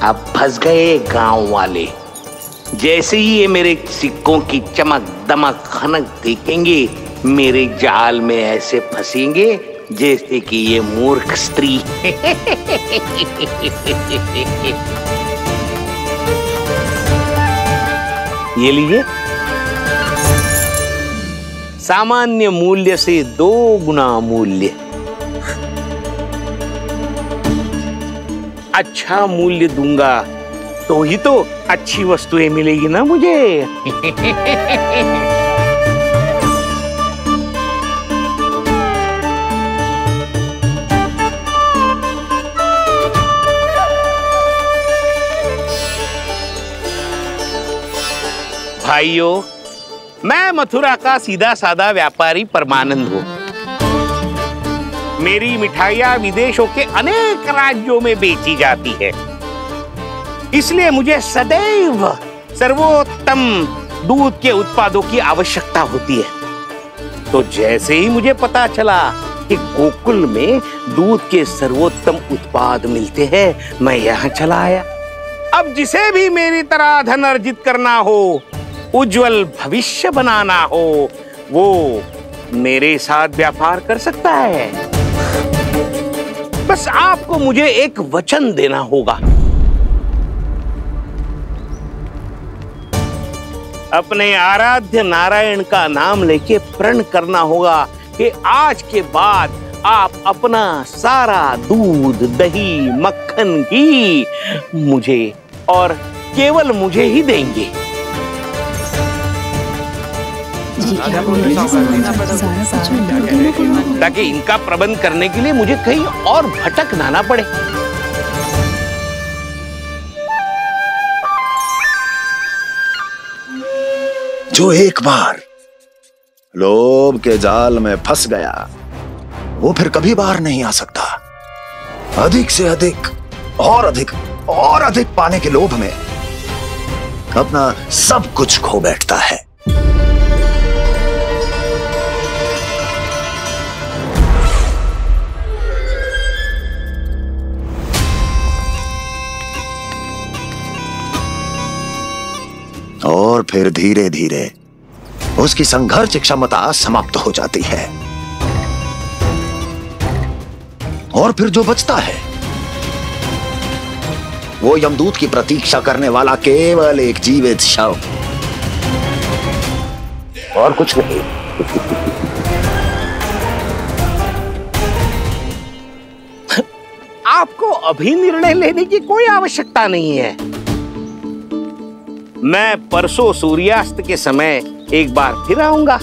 अब फंस गए गांव वाले। जैसे ही ये मेरे सिक्कों की चमक दमक खनक देखेंगे, मेरे जाल में ऐसे फंसेंगे जैसे कि ये मूर्ख स्त्री। ये लीजिए, सामान्य मूल्य से 2 गुना मूल्य। अच्छा मूल्य दूंगा तो ही तो अच्छी वस्तुएं मिलेगी ना मुझे। भाइयों, मैं मथुरा का सीधा साधा व्यापारी परमानंद हूँ। मेरी मिठाइयाँ विदेशों के अनेक राज्यों में बेची जाती है, इसलिए मुझे सदैव सर्वोत्तम दूध के उत्पादों की आवश्यकता होती है। तो जैसे ही मुझे पता चला कि गोकुल में दूध के सर्वोत्तम उत्पाद मिलते हैं, मैं यहाँ चला आया। अब जिसे भी मेरी तरह धन अर्जित करना हो, उज्जवल भविष्य बनाना हो, वो मेरे साथ व्यापार कर सकता है। बस आपको मुझे एक वचन देना होगा। अपने आराध्य नारायण का नाम लेके प्रण करना होगा कि आज के बाद आप अपना सारा दूध, दही, मक्खन, घी मुझे और केवल मुझे ही देंगे। ताकि इनका प्रबंध करने के लिए मुझे कहीं और भटकना ना पड़े। जो एक बार लोभ के जाल में फंस गया वो फिर कभी बाहर नहीं आ सकता। अधिक से अधिक और अधिक और अधिक पाने के लोभ में अपना सब कुछ खो बैठता है। और फिर धीरे धीरे उसकी संघर्ष क्षमता समाप्त हो जाती है और फिर जो बचता है वो यमदूत की प्रतीक्षा करने वाला केवल एक जीवित शव और कुछ नहीं। आपको अभी निर्णय लेने की कोई आवश्यकता नहीं है। मैं परसों सूर्यास्त के समय एक बार फिर आऊंगा,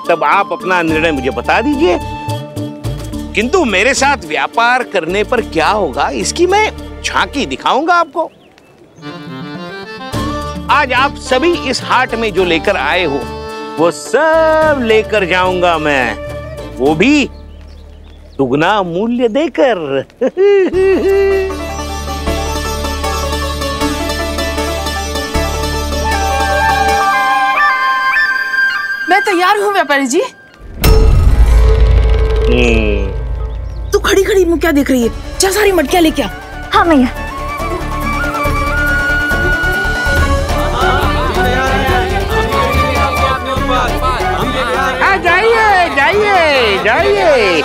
तब आप अपना निर्णय मुझे बता दीजिए। किंतु मेरे साथ व्यापार करने पर क्या होगा इसकी मैं झांकी दिखाऊंगा आपको। आज आप सभी इस हाट में जो लेकर आए हो वो सब लेकर जाऊंगा मैं, वो भी दुगना मूल्य देकर। मैं तैयार हूँ व्यापारी जी। तू खड़ी खड़ी मुँह क्या देख रही है? चल सारी मटकियाँ लेके आ। हाँ मैया। जाइए जाइए जाइए।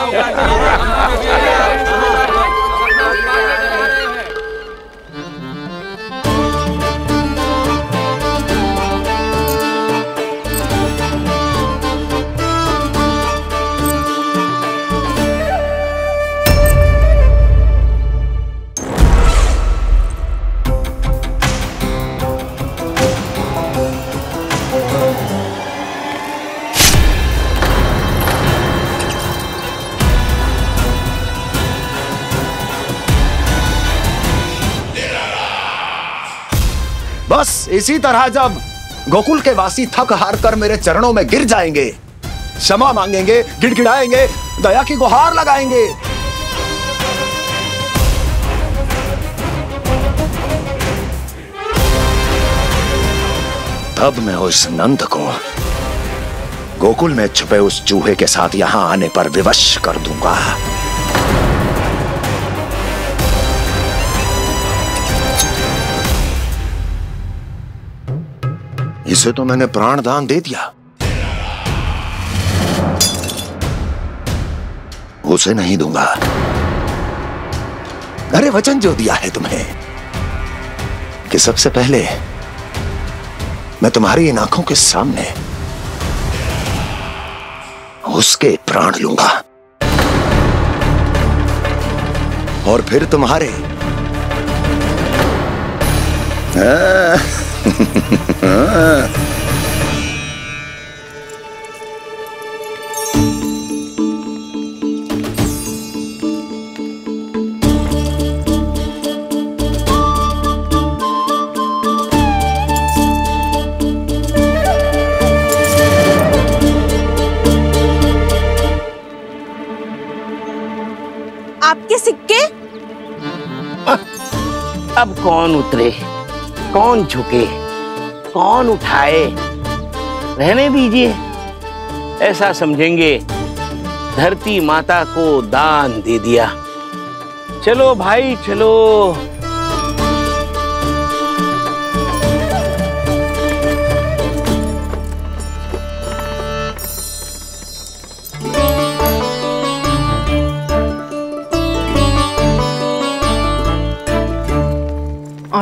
बस इसी तरह जब गोकुल के वासी थक हार कर मेरे चरणों में गिर जाएंगे, क्षमा मांगेंगे, गिड़गिड़ाएंगे, दया की गुहार लगाएंगे, तब मैं उस नंद को गोकुल में छुपे उस चूहे के साथ यहां आने पर विवश कर दूंगा। इसे तो मैंने प्राण दान दे दिया, उसे नहीं दूंगा। अरे वचन जो दिया है तुम्हें कि सबसे पहले मैं तुम्हारी इन आंखों के सामने उसके प्राण लूंगा और फिर तुम्हारे। आपके सिक्के? अब कौन उतरे, कौन झुके, कौन उठाए, रहने दीजिए। ऐसा समझेंगे धरती माता को दान दे दिया। चलो भाई चलो।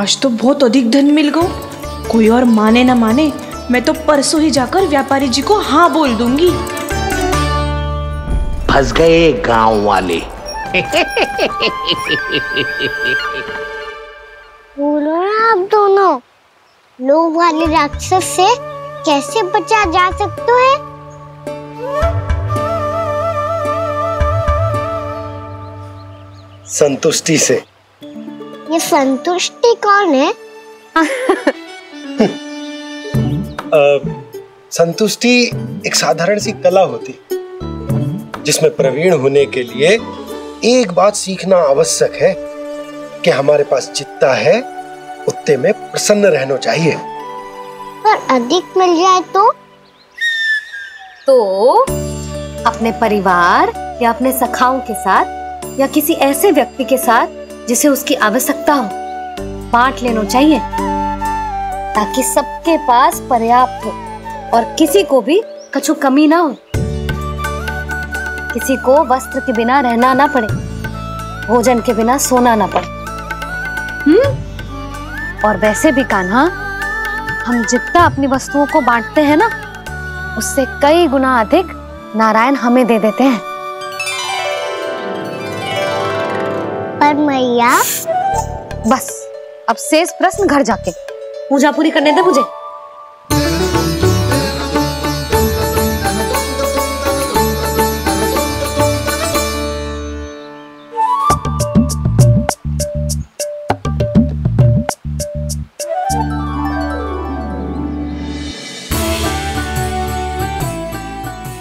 आज तो बहुत अधिक धन मिल गो। कोई और माने ना माने, मैं तो परसों ही जाकर व्यापारी जी को हाँ बोल दूंगी। फंस गए गांव वाले। बोलो ना आप दोनों, लोभ वाले राक्षस से कैसे बचा जा सकता है? संतुष्टि से। ये संतुष्टि कौन है? संतुष्टि एक साधारण सी कला होती जिसमें प्रवीण होने के लिए एक बात सीखना आवश्यक है कि हमारे पास जितना है उतने में प्रसन्न रहना चाहिए। पर अधिक मिल जाए तो अपने परिवार या अपने सखाओं के साथ या किसी ऐसे व्यक्ति के साथ जिसे उसकी आवश्यकता हो बांट लेना चाहिए, ताकि सबके पास पर्याप्त हो और किसी को भी कछु कमी ना हो, किसी को वस्त्र के बिना रहना ना पड़े, भोजन के बिना सोना ना पड़े। और वैसे भी कान्हा, हम जितना अपनी वस्तुओं को बांटते हैं ना, उससे कई गुना अधिक नारायण हमें दे देते हैं। पर मैया, बस अब शेष प्रश्न घर जाके पूजा पूरी करने दे मुझे।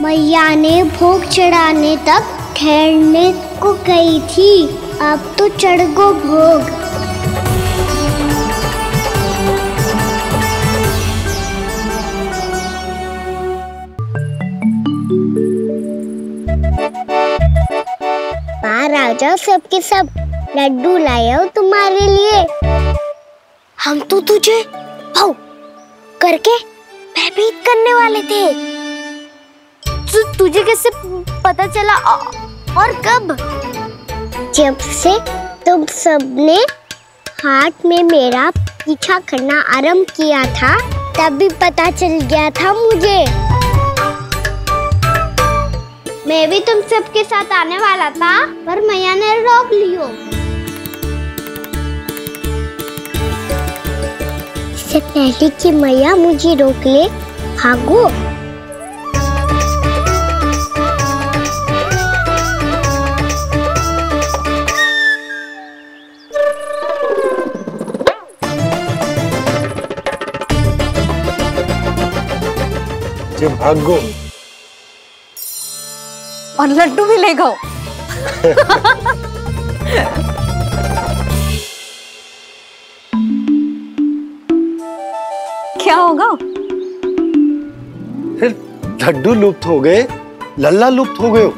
मैया ने भोग चढ़ाने तक ठहरने को कही थी, अब तो चढ़ गो भोग। बाहर आ जाओ, सबके सब लड्डू लाए हो तुम्हारे लिए। हम तो तुझे भाव करके भयभीत करने वाले थे। तुझे कैसे पता चला और कब? जब से तुम सबने हाथ में मेरा पीछा करना आरंभ किया था, तभी पता चल गया था मुझे। मैं भी तुम सबके साथ आने वाला था, पर मैया ने रोक लियो। इससे पहले कि मैया मुझे रोक ले, भागो। भागो और लड्डू भी ले गो। क्या होगा? फिर लड्डू लुप्त हो गए, लल्ला लुप्त हो गए,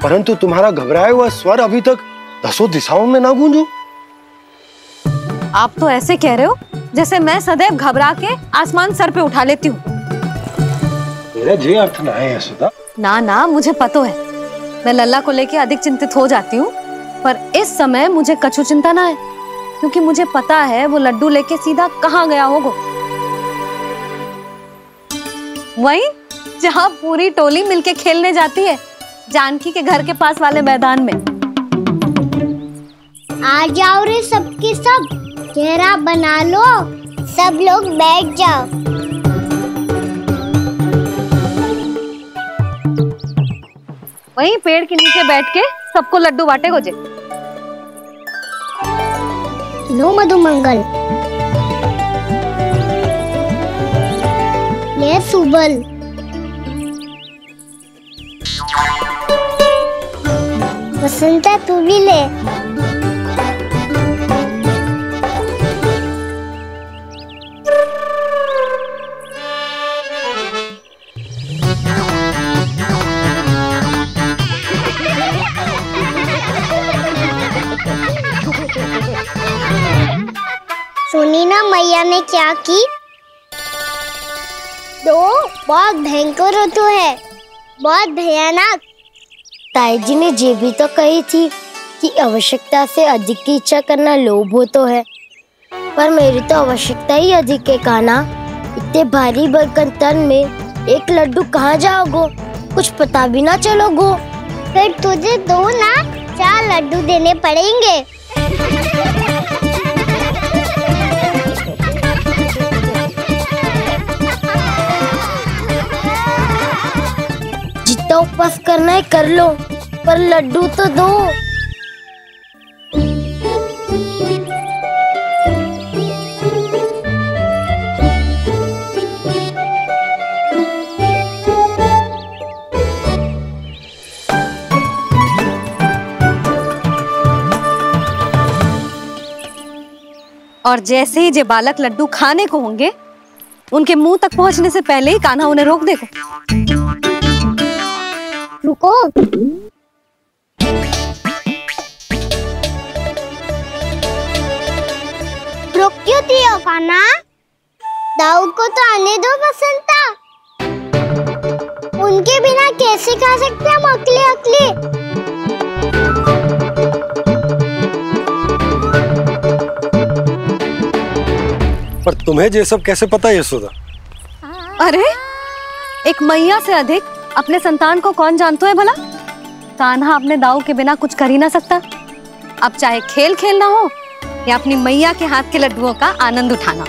परंतु तुम्हारा घबराया हुआ स्वर अभी तक 10 दिशाओं में ना गूंजो। आप तो ऐसे कह रहे हो जैसे मैं सदैव घबरा के आसमान सर पे उठा लेती हूँ। मेरा जे अर्थ ना है यशोदा। ना ना, मुझे पता है, मैं लल्ला को लेके अधिक चिंतित हो जाती हूँ, पर इस समय मुझे कछु चिंता ना है, क्योंकि मुझे पता है वो लड्डू लेके सीधा कहाँ गया होगा। वहीं जहाँ पूरी टोली मिलके खेलने जाती है, जानकी के घर के पास वाले मैदान में। आ जाओ रे सबके सब, घेरा बना लो, सब लोग बैठ जाओ। वहीं पेड़ के नीचे बैठ के सबको लड्डू बांटे गोजे। लो मधुमंगल, ले सुबल, वसंता तू भी ले। सुनी ना मैया ने क्या की? तो बहुत भयंकर ऋतु है, बहुत भयानक। ताई जी ने ये भी तो कही थी कि आवश्यकता से अधिक की इच्छा करना लोभ हो तो है। पर मेरी तो आवश्यकता ही अधिक है कान्हा। इतने भारी भरकम तन में एक लड्डू कहाँ जाओगो, कुछ पता भी ना चलोगो। फिर तुझे 2 ना 4 लड्डू देने पड़ेंगे। जितना उपवास करना है कर लो, पर लड्डू तो दो। और जैसे ही जे बालक लड्डू खाने को होंगे, उनके मुंह तक पहुंचने से पहले ही कान्हा उन्हें रोक देगा। रुको। रुक क्यों दियो कान्हा? दाऊ को तो आने दो बसंता। उनके बिना कैसे खा सकते हम अकेले अकेले? पर तुम्हें ये सब कैसे पता यशोदा? अरे एक मैया से अधिक अपने संतान को कौन जानता है भला? कान्हा अपने दाऊ के बिना कुछ कर ही ना सकता। अब चाहे खेल खेलना हो या अपनी मैया के हाथ के लड्डुओं का आनंद उठाना।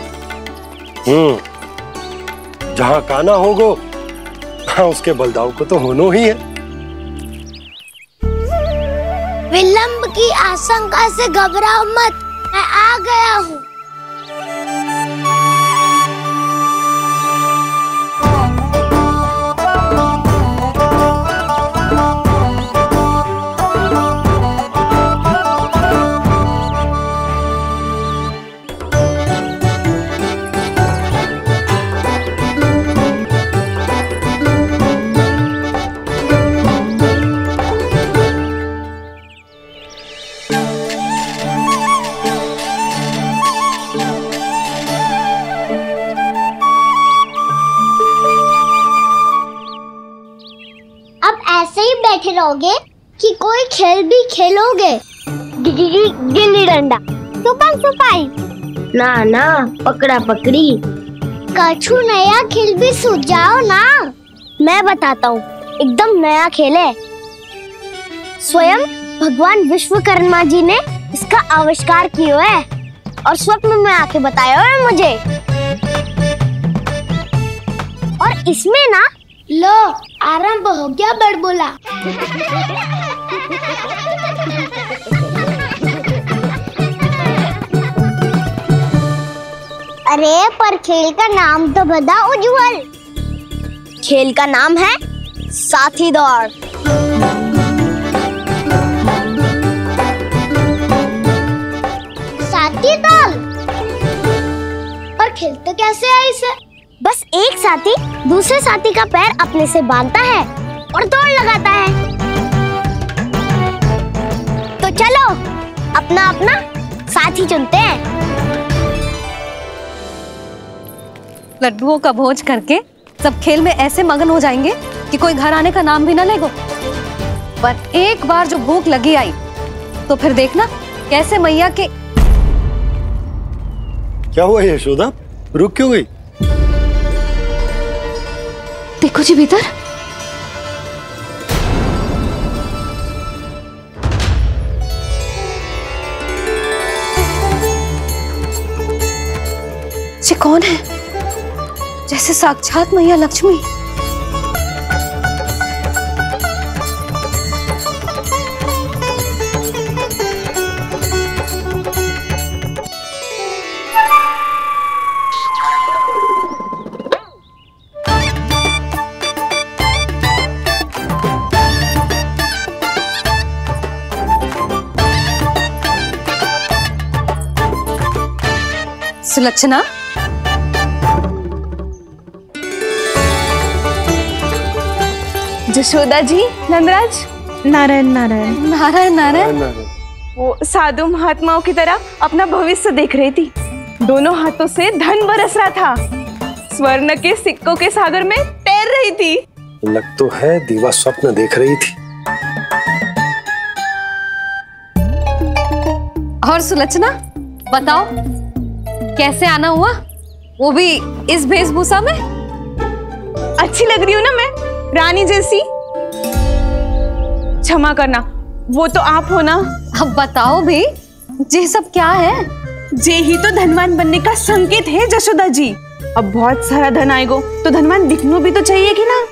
जहाँ कान्हा होगो वहाँ उसके बलदाऊ को तो होना ही है। विलंब की आशंका से घबराओ मत, मैं आ गया हूँ। बैठे रहोगे कि कोई खेल भी खेलोगे? गिल्ली डंडा, छुपन छुपाई, ना ना पकड़ा पकड़ी, कछु नया खेल भी सुझाओ ना। मैं बताता हूँ, एकदम नया खेल है। स्वयं भगवान विश्वकर्मा जी ने इसका आविष्कार किया है और स्वप्न में आके बताया है मुझे। और इसमें ना लो आरंभ हो गया बड़बोला। अरे पर खेल का नाम तो बता उज्जवल। खेल का नाम है साथी दौड़। साथी दौड़? और खेलते कैसे है इसे? बस एक साथी दूसरे साथी का पैर अपने से बांधता है और दौड़ लगाता है। तो चलो अपना अपना साथी चुनते हैं। लड्डुओं का भोज करके सब खेल में ऐसे मगन हो जाएंगे कि कोई घर आने का नाम भी ना लेगो। पर एक बार जो भूख लगी आई तो फिर देखना कैसे मैया के। क्या हुआ यशोदा, रुक क्यों गई? देखो जी भीतर। ये कौन है? जैसे साक्षात मैया लक्ष्मी। सुलक्षणा, जशोदा जी, नंदराज, नारायण नारायण नारायण नारायण। वो साधु महात्माओं की तरह अपना भविष्य देख रही थी। दोनों हाथों से धन बरस रहा था। स्वर्ण के सिक्कों के सागर में तैर रही थी। लग तो है दीवा स्वप्न देख रही थी। और सुलक्षणा बताओ, कैसे आना हुआ, वो भी इस वेशभूषा में? अच्छी लग रही हूँ ना मैं, रानी जैसी? क्षमा करना, वो तो आप हो ना। अब बताओ भी, ये सब क्या है? ये ही तो धनवान बनने का संकेत है जशोदा जी। अब बहुत सारा धन आएगा तो धनवान दिखना भी तो चाहिए कि ना।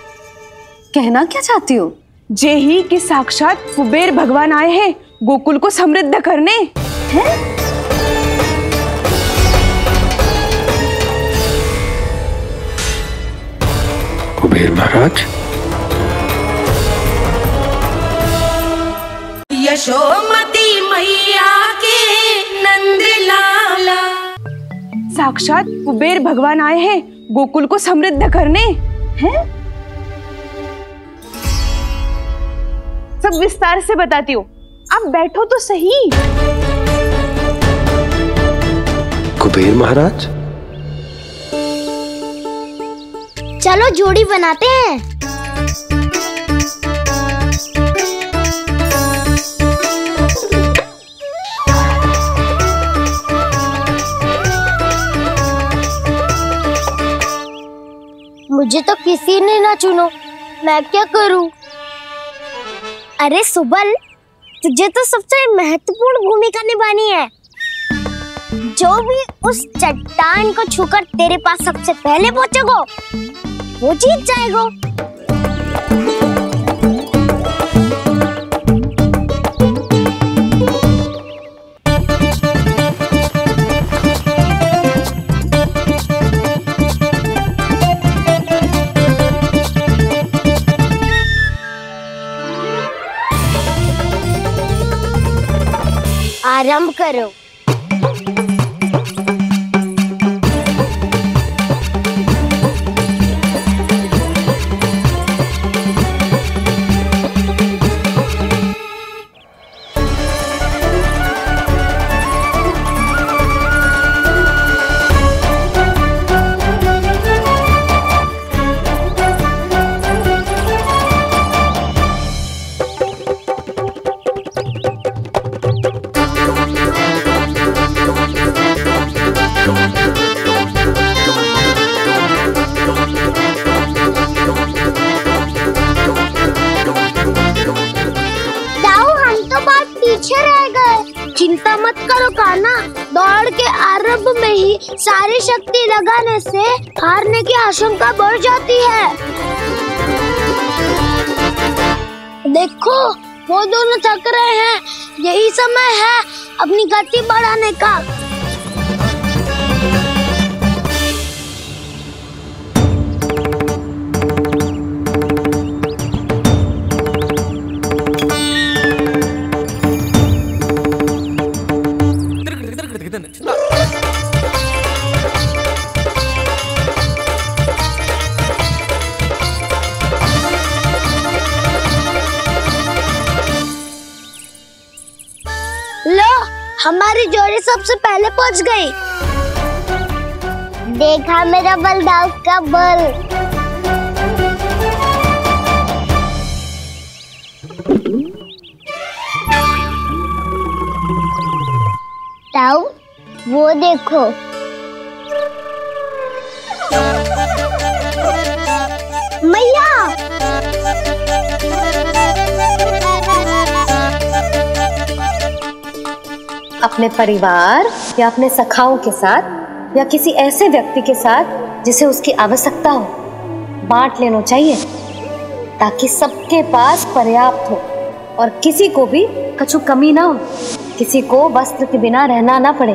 कहना क्या चाहती हो? जे ही कि साक्षात कुबेर भगवान आए हैं गोकुल को समृद्ध करने। हैं? कुबेर महाराज, यशोमती मैया के नंद लाला। साक्षात कुबेर भगवान आए हैं गोकुल को समृद्ध करने। हैं? सब विस्तार से बताती हूँ, आप बैठो तो सही। कुबेर महाराज, चलो जोड़ी बनाते हैं। मुझे तो किसी ने ना चुनो, मैं क्या करूं? अरे सुबल, तुझे तो सबसे महत्वपूर्ण भूमिका निभानी है। जो भी उस चट्टान को छूकर तेरे पास सबसे पहले पहुंचेगा, वो जीत जाएगा। आरंभ करो। चिंता मत करो कान्हा, दौड़ के आरंभ में ही सारी शक्ति लगाने से हारने की आशंका बढ़ जाती है। देखो वो दोनों थक रहे हैं, यही समय है अपनी गति बढ़ाने का। लो, हमारी जोड़ी सबसे पहले पहुंच गई। देखा मेरा बलदाऊ का बल। ताऊ, वो देखो। मैया, अपने परिवार या अपने सखाओं के साथ या किसी ऐसे व्यक्ति के साथ जिसे उसकी आवश्यकता हो, बांट लेना चाहिए ताकि सबके पास पर्याप्त हो और किसी को भी कुछ कमी ना हो। किसी को वस्त्र के बिना रहना ना पड़े,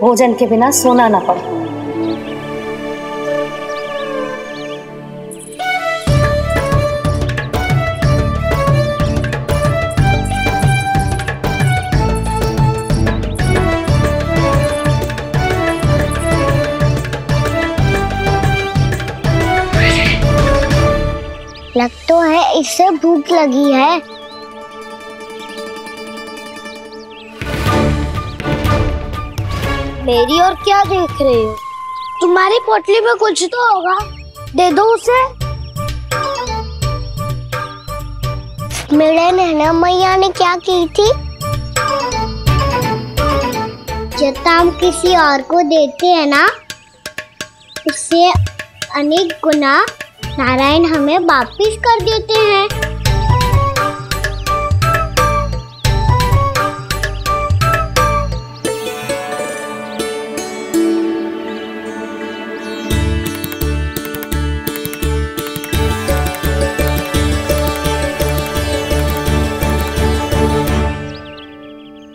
भोजन के बिना सोना ना पड़े। लग तो है इससे भूख लगी है। मेरी और क्या देख रहे हो? तुम्हारी पोटली में कुछ तो होगा, दे दो उसे। मेरे नैना मैया ने क्या की थी? जितना हम किसी और को देते हैं ना, उससे अनेक गुना नारायण हमें वापिस कर देते हैं।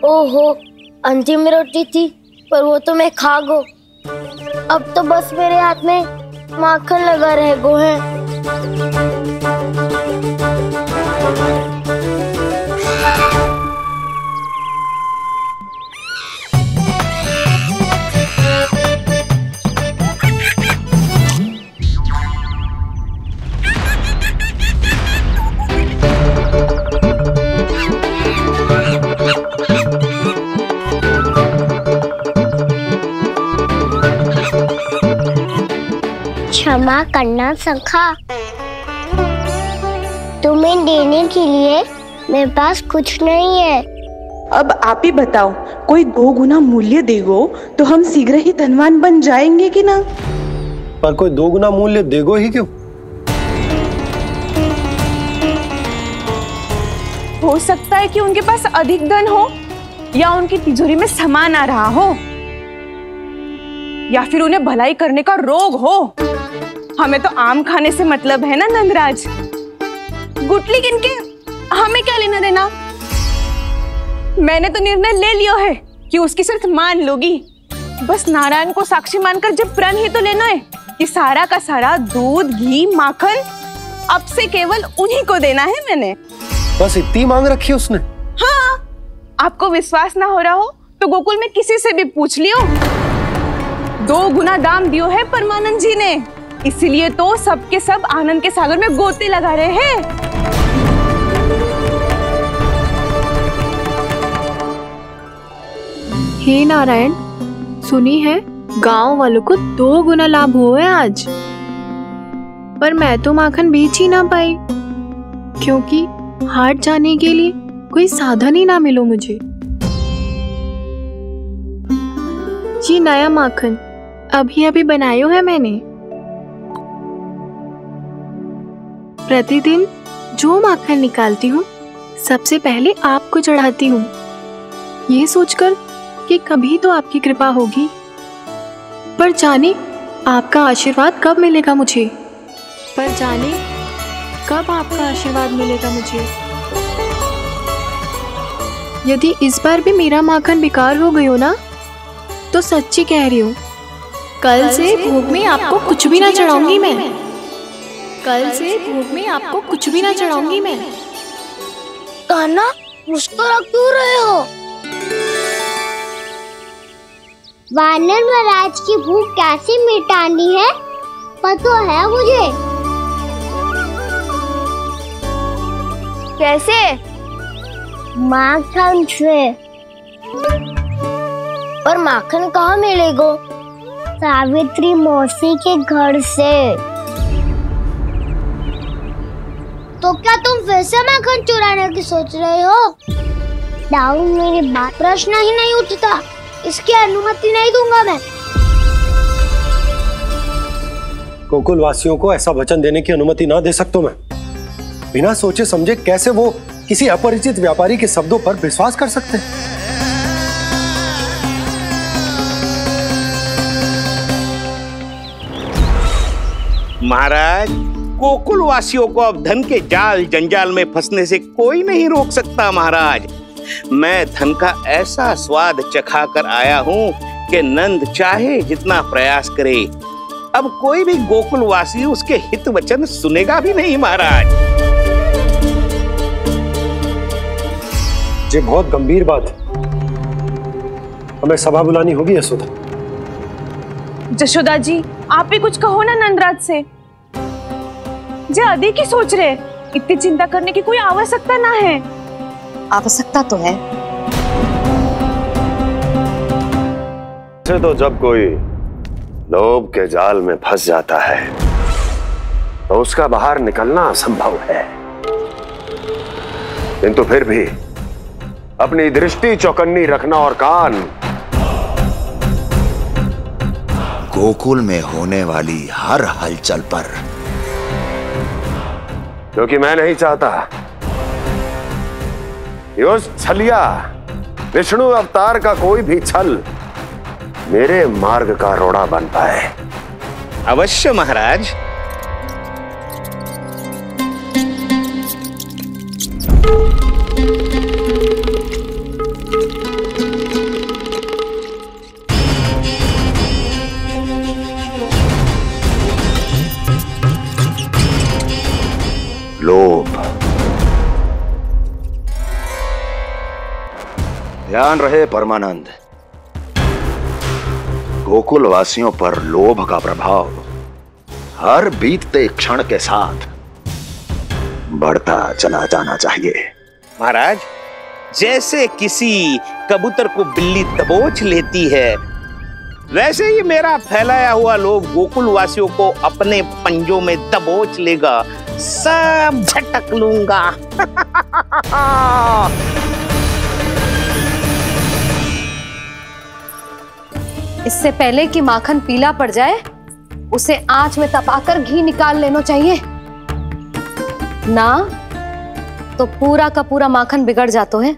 ओहो, अंतिम रोटी थी पर वो तो मैं खा गो। अब तो बस मेरे हाथ में माखन लगा रह गो है। क्षमा करना सखा, तुम्हें देने के लिए मेरे पास कुछ नहीं है। अब आप ही बताओ, कोई 2 गुना मूल्य देगो तो हम शीघ्र ही धनवान बन जाएंगे कि ना? पर कोई 2 गुना मूल्य देगो ही क्यों? हो सकता है कि उनके पास अधिक धन हो, या उनकी तिजोरी में सामान आ रहा हो, या फिर उन्हें भलाई करने का रोग हो। हमें तो आम खाने से मतलब है ना नंदराज। गुटली किनके, हमें क्या लेना देना। मैंने तो निर्णय ले लिया है कि उसकी सिर्फ मान लोगी। बस नारायण को साक्षी मानकर जब प्रण ही तो लेना है कि सारा का सारा दूध, घी, माखन अब से केवल उन्हीं को देना है मैंने। बस इतनी मांग रखी है उसने? हाँ, आपको विश्वास ना हो रहा हो तो गोकुल में किसी से भी पूछ लियो। 2 गुना दाम दियो है परमानंद जी ने, इसीलिए तो सबके सब आनंद के सागर में गोते लगा रहे हैं। हे नारायण, सुनी है गांव वालों को 2 गुना लाभ हुआ है आज। पर मैं तो माखन बेच ही ना पाई, क्योंकि हाट जाने के लिए कोई साधन ही ना मिलो मुझे। ये नया माखन अभी अभी बनायो है मैंने। प्रतिदिन जो माखन निकालती हूँ सबसे पहले आपको चढ़ाती हूँ, ये सोचकर कि कभी तो आपकी कृपा होगी। पर जाने आपका आशीर्वाद कब मिलेगा मुझे, पर जाने कब आपका आशीर्वाद मिलेगा मुझे। यदि इस बार भी मेरा माखन बेकार हो गयो ना, तो सच्ची कह रही हूँ, कल से भोग में आपको कुछ भी ना चढ़ाऊंगी मैं। कल से भोग में आपको कुछ भी ना चढ़ाऊंगी मैं। कान्हा, मुस्कुरा क्यों रहे हो? वानर महाराज की भूख कैसे मिटानी है पता है मुझे। कैसे? माखन से। और माखन कहाँ मिलेगा? सावित्री मौसी के घर से। तो क्या तुम फिर से माखन चुराने की सोच रहे हो? दाऊ, मेरी बात प्रश्न ही नहीं उठता, इसकी अनुमति नहीं दूंगा मैं। गोकुल वासियों को ऐसा वचन देने की अनुमति ना दे सकता मैं। बिना सोचे समझे कैसे वो किसी अपरिचित व्यापारी के शब्दों पर विश्वास कर सकते हैं? महाराज, गोकुल वासियों को अब धन के जाल जंजाल में फंसने से कोई नहीं रोक सकता। महाराज, मैं धन का ऐसा स्वाद चखा कर आया हूँ कि नंद चाहे जितना प्रयास करे, अब कोई भी गोकुल वासी उसके हित वचन सुनेगा भी नहीं। महाराज, ये बहुत गंभीर बात है, हमें सभा बुलानी होगी यशोदा। जशोदा जी, आप भी कुछ कहो ना नंदराज से। जे अधिक ही सोच रहे, इतनी चिंता करने की कोई आवश्यकता ना है। आवश्यकता तो है। तो जब कोई लोभ के जाल में फंस जाता है तो उसका बाहर निकलना असंभव है, किंतु फिर भी अपनी दृष्टि चौकन्नी रखना और कान गोकुल में होने वाली हर हलचल पर, क्योंकि मैं नहीं चाहता कि उस छलिया विष्णु अवतार का कोई भी छल मेरे मार्ग का रोड़ा बन पाए। अवश्य महाराज। लोभ। ध्यान रहे परमानंद, गोकुल वासियों पर लोभ का प्रभाव हर बीतते क्षण के साथ बढ़ता चला जाना चाहिए। महाराज, जैसे किसी कबूतर को बिल्ली दबोच लेती है, वैसे ही मेरा फैलाया हुआ लोभ गोकुल वासियों को अपने पंजों में दबोच लेगा। सब झटक लूंगा। इससे पहले कि माखन पीला पड़ जाए, उसे आंच में तपाकर घी निकाल लेना चाहिए ना, तो पूरा का पूरा माखन बिगड़ जाता है।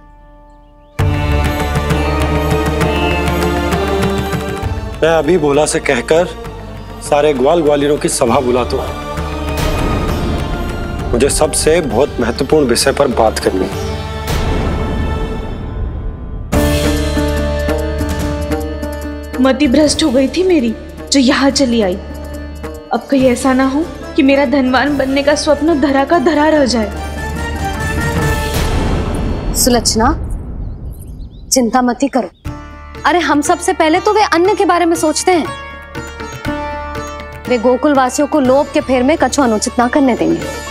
मैं अभी बोला से कहकर सारे ग्वाल ग्वालियरों की सभा बुलाता हूं। मुझे सबसे बहुत महत्वपूर्ण विषय पर बात करनी है। मति भ्रष्ट हो गई थी मेरी, जो यहाँ चली आई। अब कहीं ऐसा ना हो कि मेरा धनवान बनने का स्वप्न धरा का धरा रह जाए। सुलक्षणा, चिंता मत ही करो। अरे हम सबसे पहले तो वे अन्न के बारे में सोचते हैं। वे गोकुल वासियों को लोभ के फेर में कछु अनुचित ना करने देंगे।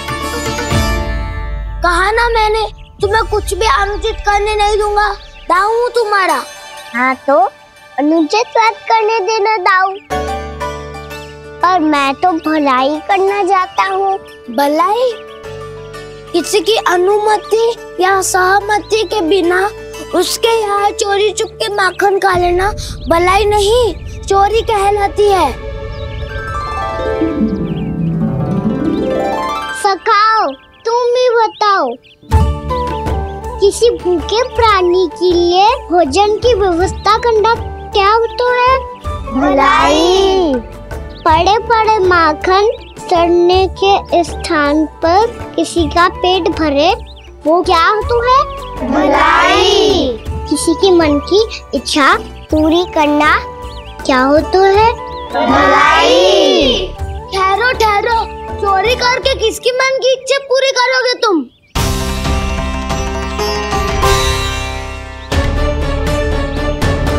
कहा ना मैंने, तुम्हें कुछ भी अनुचित करने नहीं दूंगा। दाऊ हूँ तुम्हारा। हाँ तो अनुचित बात करने देना दाऊ। पर मैं तो भलाई करना चाहता हूँ। भलाई? किसी की अनुमति या सहमति के बिना उसके यहाँ चोरी चुप के माखन खा लेना भलाई नहीं, चोरी कहलाती है। सखाओ, तुम ही बताओ, किसी भूखे प्राणी के लिए भोजन की व्यवस्था करना क्या होता है? भलाई। पड़े पड़े माखन सड़ने के स्थान पर किसी का पेट भरे, वो क्या होता है? भलाई। किसी की मन की इच्छा पूरी करना क्या होता है? भलाई। ठहरो ठहरो, चोरी करके किसकी मन की इच्छा पूरी करोगे तुम?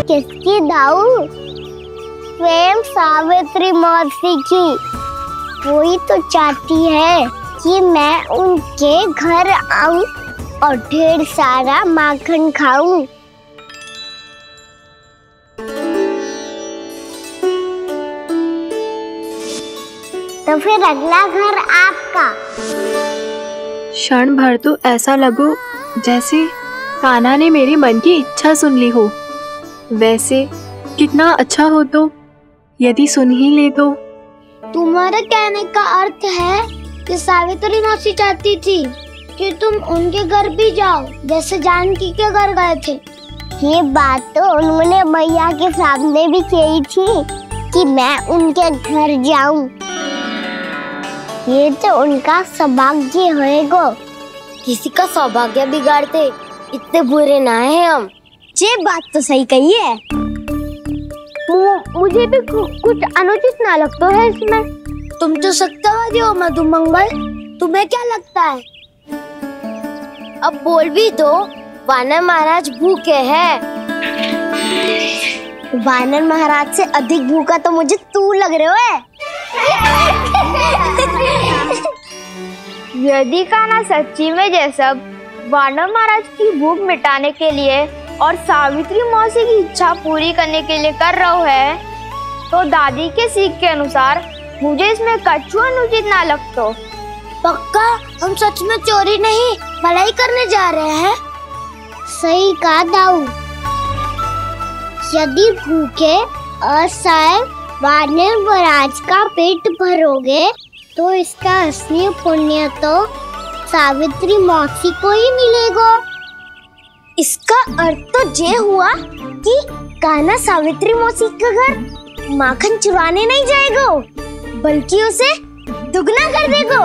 किसकी दाऊ? स्वयं सावित्री मौसी की। वही तो चाहती है कि मैं उनके घर आऊं और ढेर सारा माखन खाऊं। तो फिर अगला घर आपका। क्षण भर तो ऐसा लगो जैसे कान्हा ने मेरे मन की इच्छा सुन ली हो। वैसे कितना अच्छा हो तो यदि सुन ही ले तो। तुम्हारे कहने का अर्थ है कि सावित्री मौसी चाहती थी कि तुम उनके घर भी जाओ, जैसे जानकी के घर गए थे। ये बात तो उन्होंने मैया के सामने भी कही थी कि मैं उनके घर जाऊं। ये तो उनका सौभाग्य होएगा। किसी का सौभाग्य बिगाड़ते इतने बुरे ना है हम। ये बात तो सही कही है। मुझे भी कुछ अनुचित ना लगता है इसमें। तुम तो सत्यवादी हो मधुमंगल, तुम्हें क्या लगता है? अब बोल भी दो, वानर महाराज भूखे हैं। वानर महाराज से अधिक भूखा तो मुझे तू लग रहे हो। यदि कान्हा सच्ची में जैसा वानर महाराज की भूख मिटाने के लिए और सावित्री मौसी की इच्छा पूरी करने के लिए कर रहा है, तो दादी के सीख के अनुसार मुझे इसमें कछु अनुचित ना लगता। पक्का हम सच में चोरी नहीं भलाई करने जा रहे हैं। सही कहा दाऊ। यदि भूखे, असहाय वानर महाराज का पेट भरोगे तो इसका असली पुण्य तो सावित्री मौसी को ही मिलेगा। इसका अर्थ तो ये हुआ कि कान्हा सावित्री मौसी का घर माखन चुराने नहीं जाएगा, बल्कि उसे दुगना कर देगा।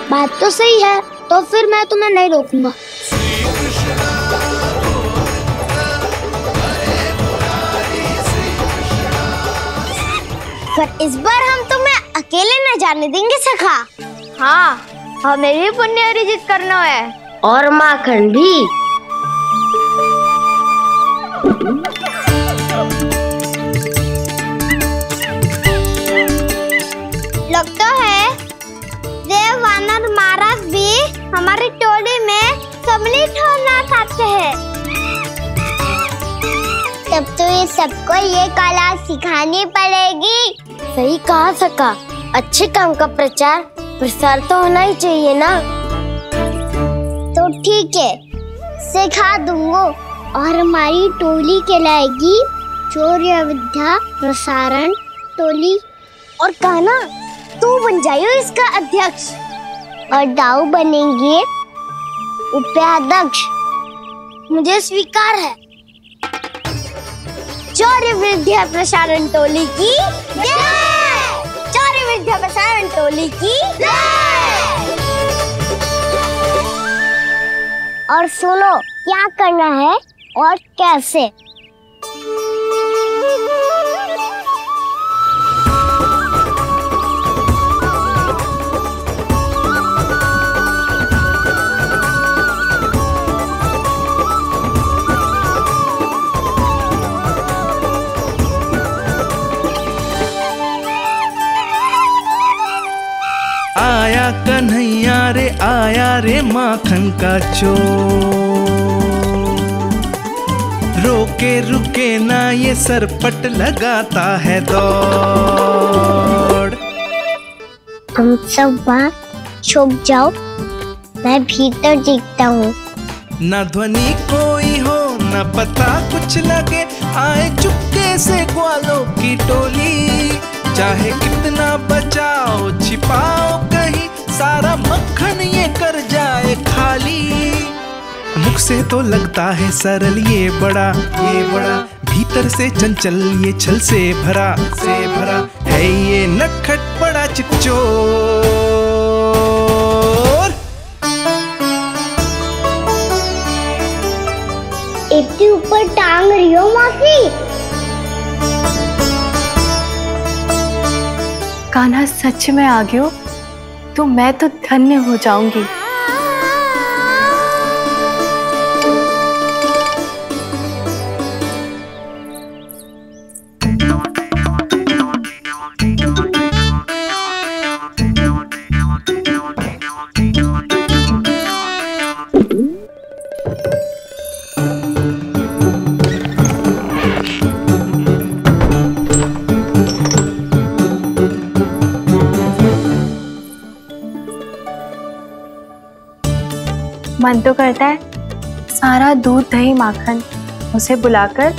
बात तो सही है, तो फिर मैं तुम्हें नहीं रोकूंगा। पर इस बार हम तुम्हें अकेले न जाने देंगे सखा। हाँ, हमें भी पुण्य अर्जित करना है और माखन भी। लगता है देव वानर महाराज भी हमारी टोली में सम्मिलित होना चाहते हैं। तब तो ये सबको ये कला सिखानी पड़ेगी। सही कहा सका, अच्छे काम का प्रचार प्रसार तो होना ही चाहिए ना। तो ठीक है, सिखा दूंगा और हमारी टोली कहलाएगी शौर्य विद्या प्रसारण टोली। और कान्हा तू बन जाइयो इसका अध्यक्ष और दाऊ बनेंगे उपाध्यक्ष। मुझे स्वीकार है। शौर्य विद्या प्रसारण टोली की जय! शौर्य विद्या प्रसारण टोली की जय! और सुनो क्या करना है और कैसे। आया कन्हैया रे आया रे माखन का चोर, रोके रुके ना ये सरपट लगाता है दौड़। तुम सब वहाँ छुप जाओ, मैं भीतर देखता हूँ। ना ध्वनि कोई हो ना पता कुछ लगे, आए चुपके से ग्वालों की टोली। चाहे कितना बचाओ छिपाओ कहीं, सारा मक्खन ये कर जाए खाली। मुख से तो लगता है सरल ये बड़ा भीतर से चंचल ये छल से भरा है ये नटखट बड़ा चिच्चोर। इतने ऊपर टांग रही हो मौसी। कान्हा सच में आ गयो तो मैं तो धन्य हो जाऊंगी। मन तो करता है सारा दूध दही माखन उसे बुलाकर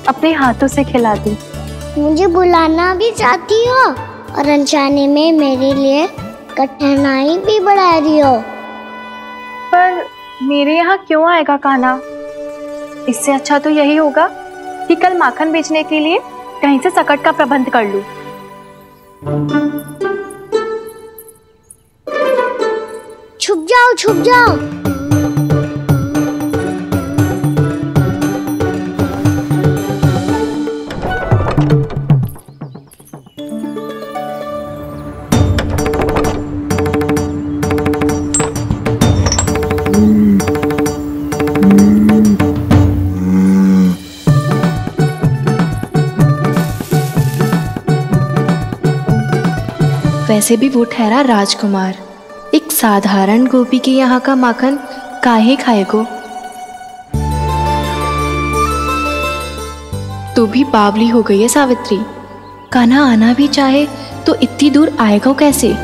अपने हाथों से खिला दूं। मुझे बुलाना भी चाहती हो और अनजाने में मेरे लिए कठिनाई भी बढ़ा रही हो। पर मेरे यहाँ क्यों आएगा कान्हा? इससे अच्छा तो यही होगा कि कल माखन बेचने के लिए कहीं से सकट का प्रबंध कर लूं। छुप जाओ छुप जाओ। वैसे भी वो ठहरा राजकुमार, एक साधारण गोपी के यहाँ का माखन काहे खाएगो। तो भी बावली हो गई है सावित्री। कान्हा आना भी चाहे तो इतनी दूर आएगा कैसे?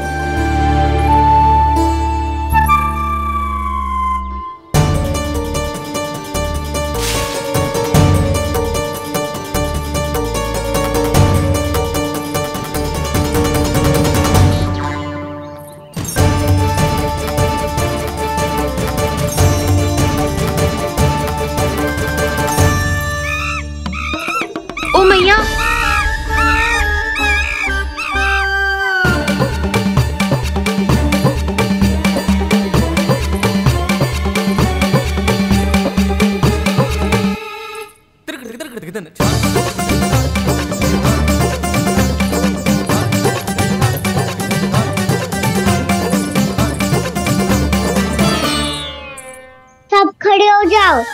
जाओ।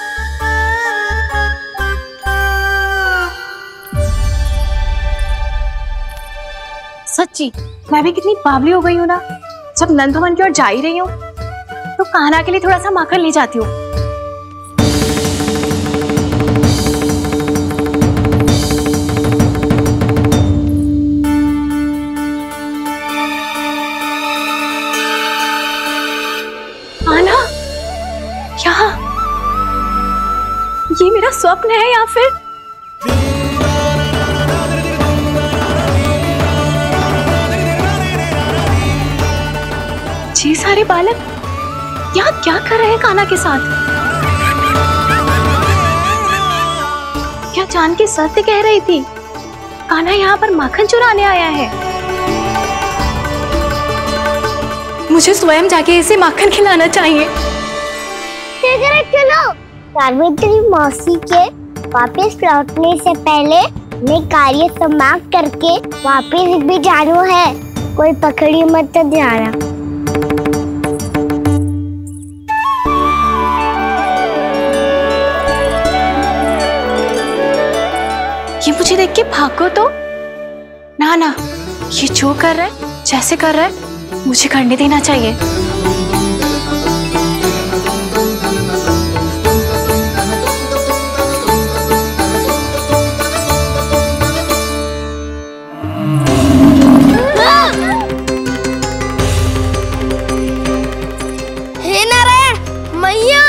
सच्ची मैं भी कितनी बावली हो गई हूँ ना। जब नंद भवन की ओर जा ही रही हूँ तो कान्हा के लिए थोड़ा सा माखन ले जाती हूँ। कान्हा, यहाँ ये मेरा स्वप्न है या फिर ये सारे बालक यहाँ क्या कर रहे हैं कान्हा के साथ? क्या जानकी सत्य कह रही थी? कान्हा यहाँ पर माखन चुराने आया है। मुझे स्वयं जाके इसे माखन खिलाना चाहिए। चलो, सावित्री मौसी के वापस लौटने से पहले मैं कार्य समाप्त करके वापस भी जाना है। कोई पकड़ी मत जाना। ये मुझे देख के भागो तो ना ना, ये जो कर रहा है, जैसे कर रहा है, मुझे करने देना चाहिए। हे नारायण मैया,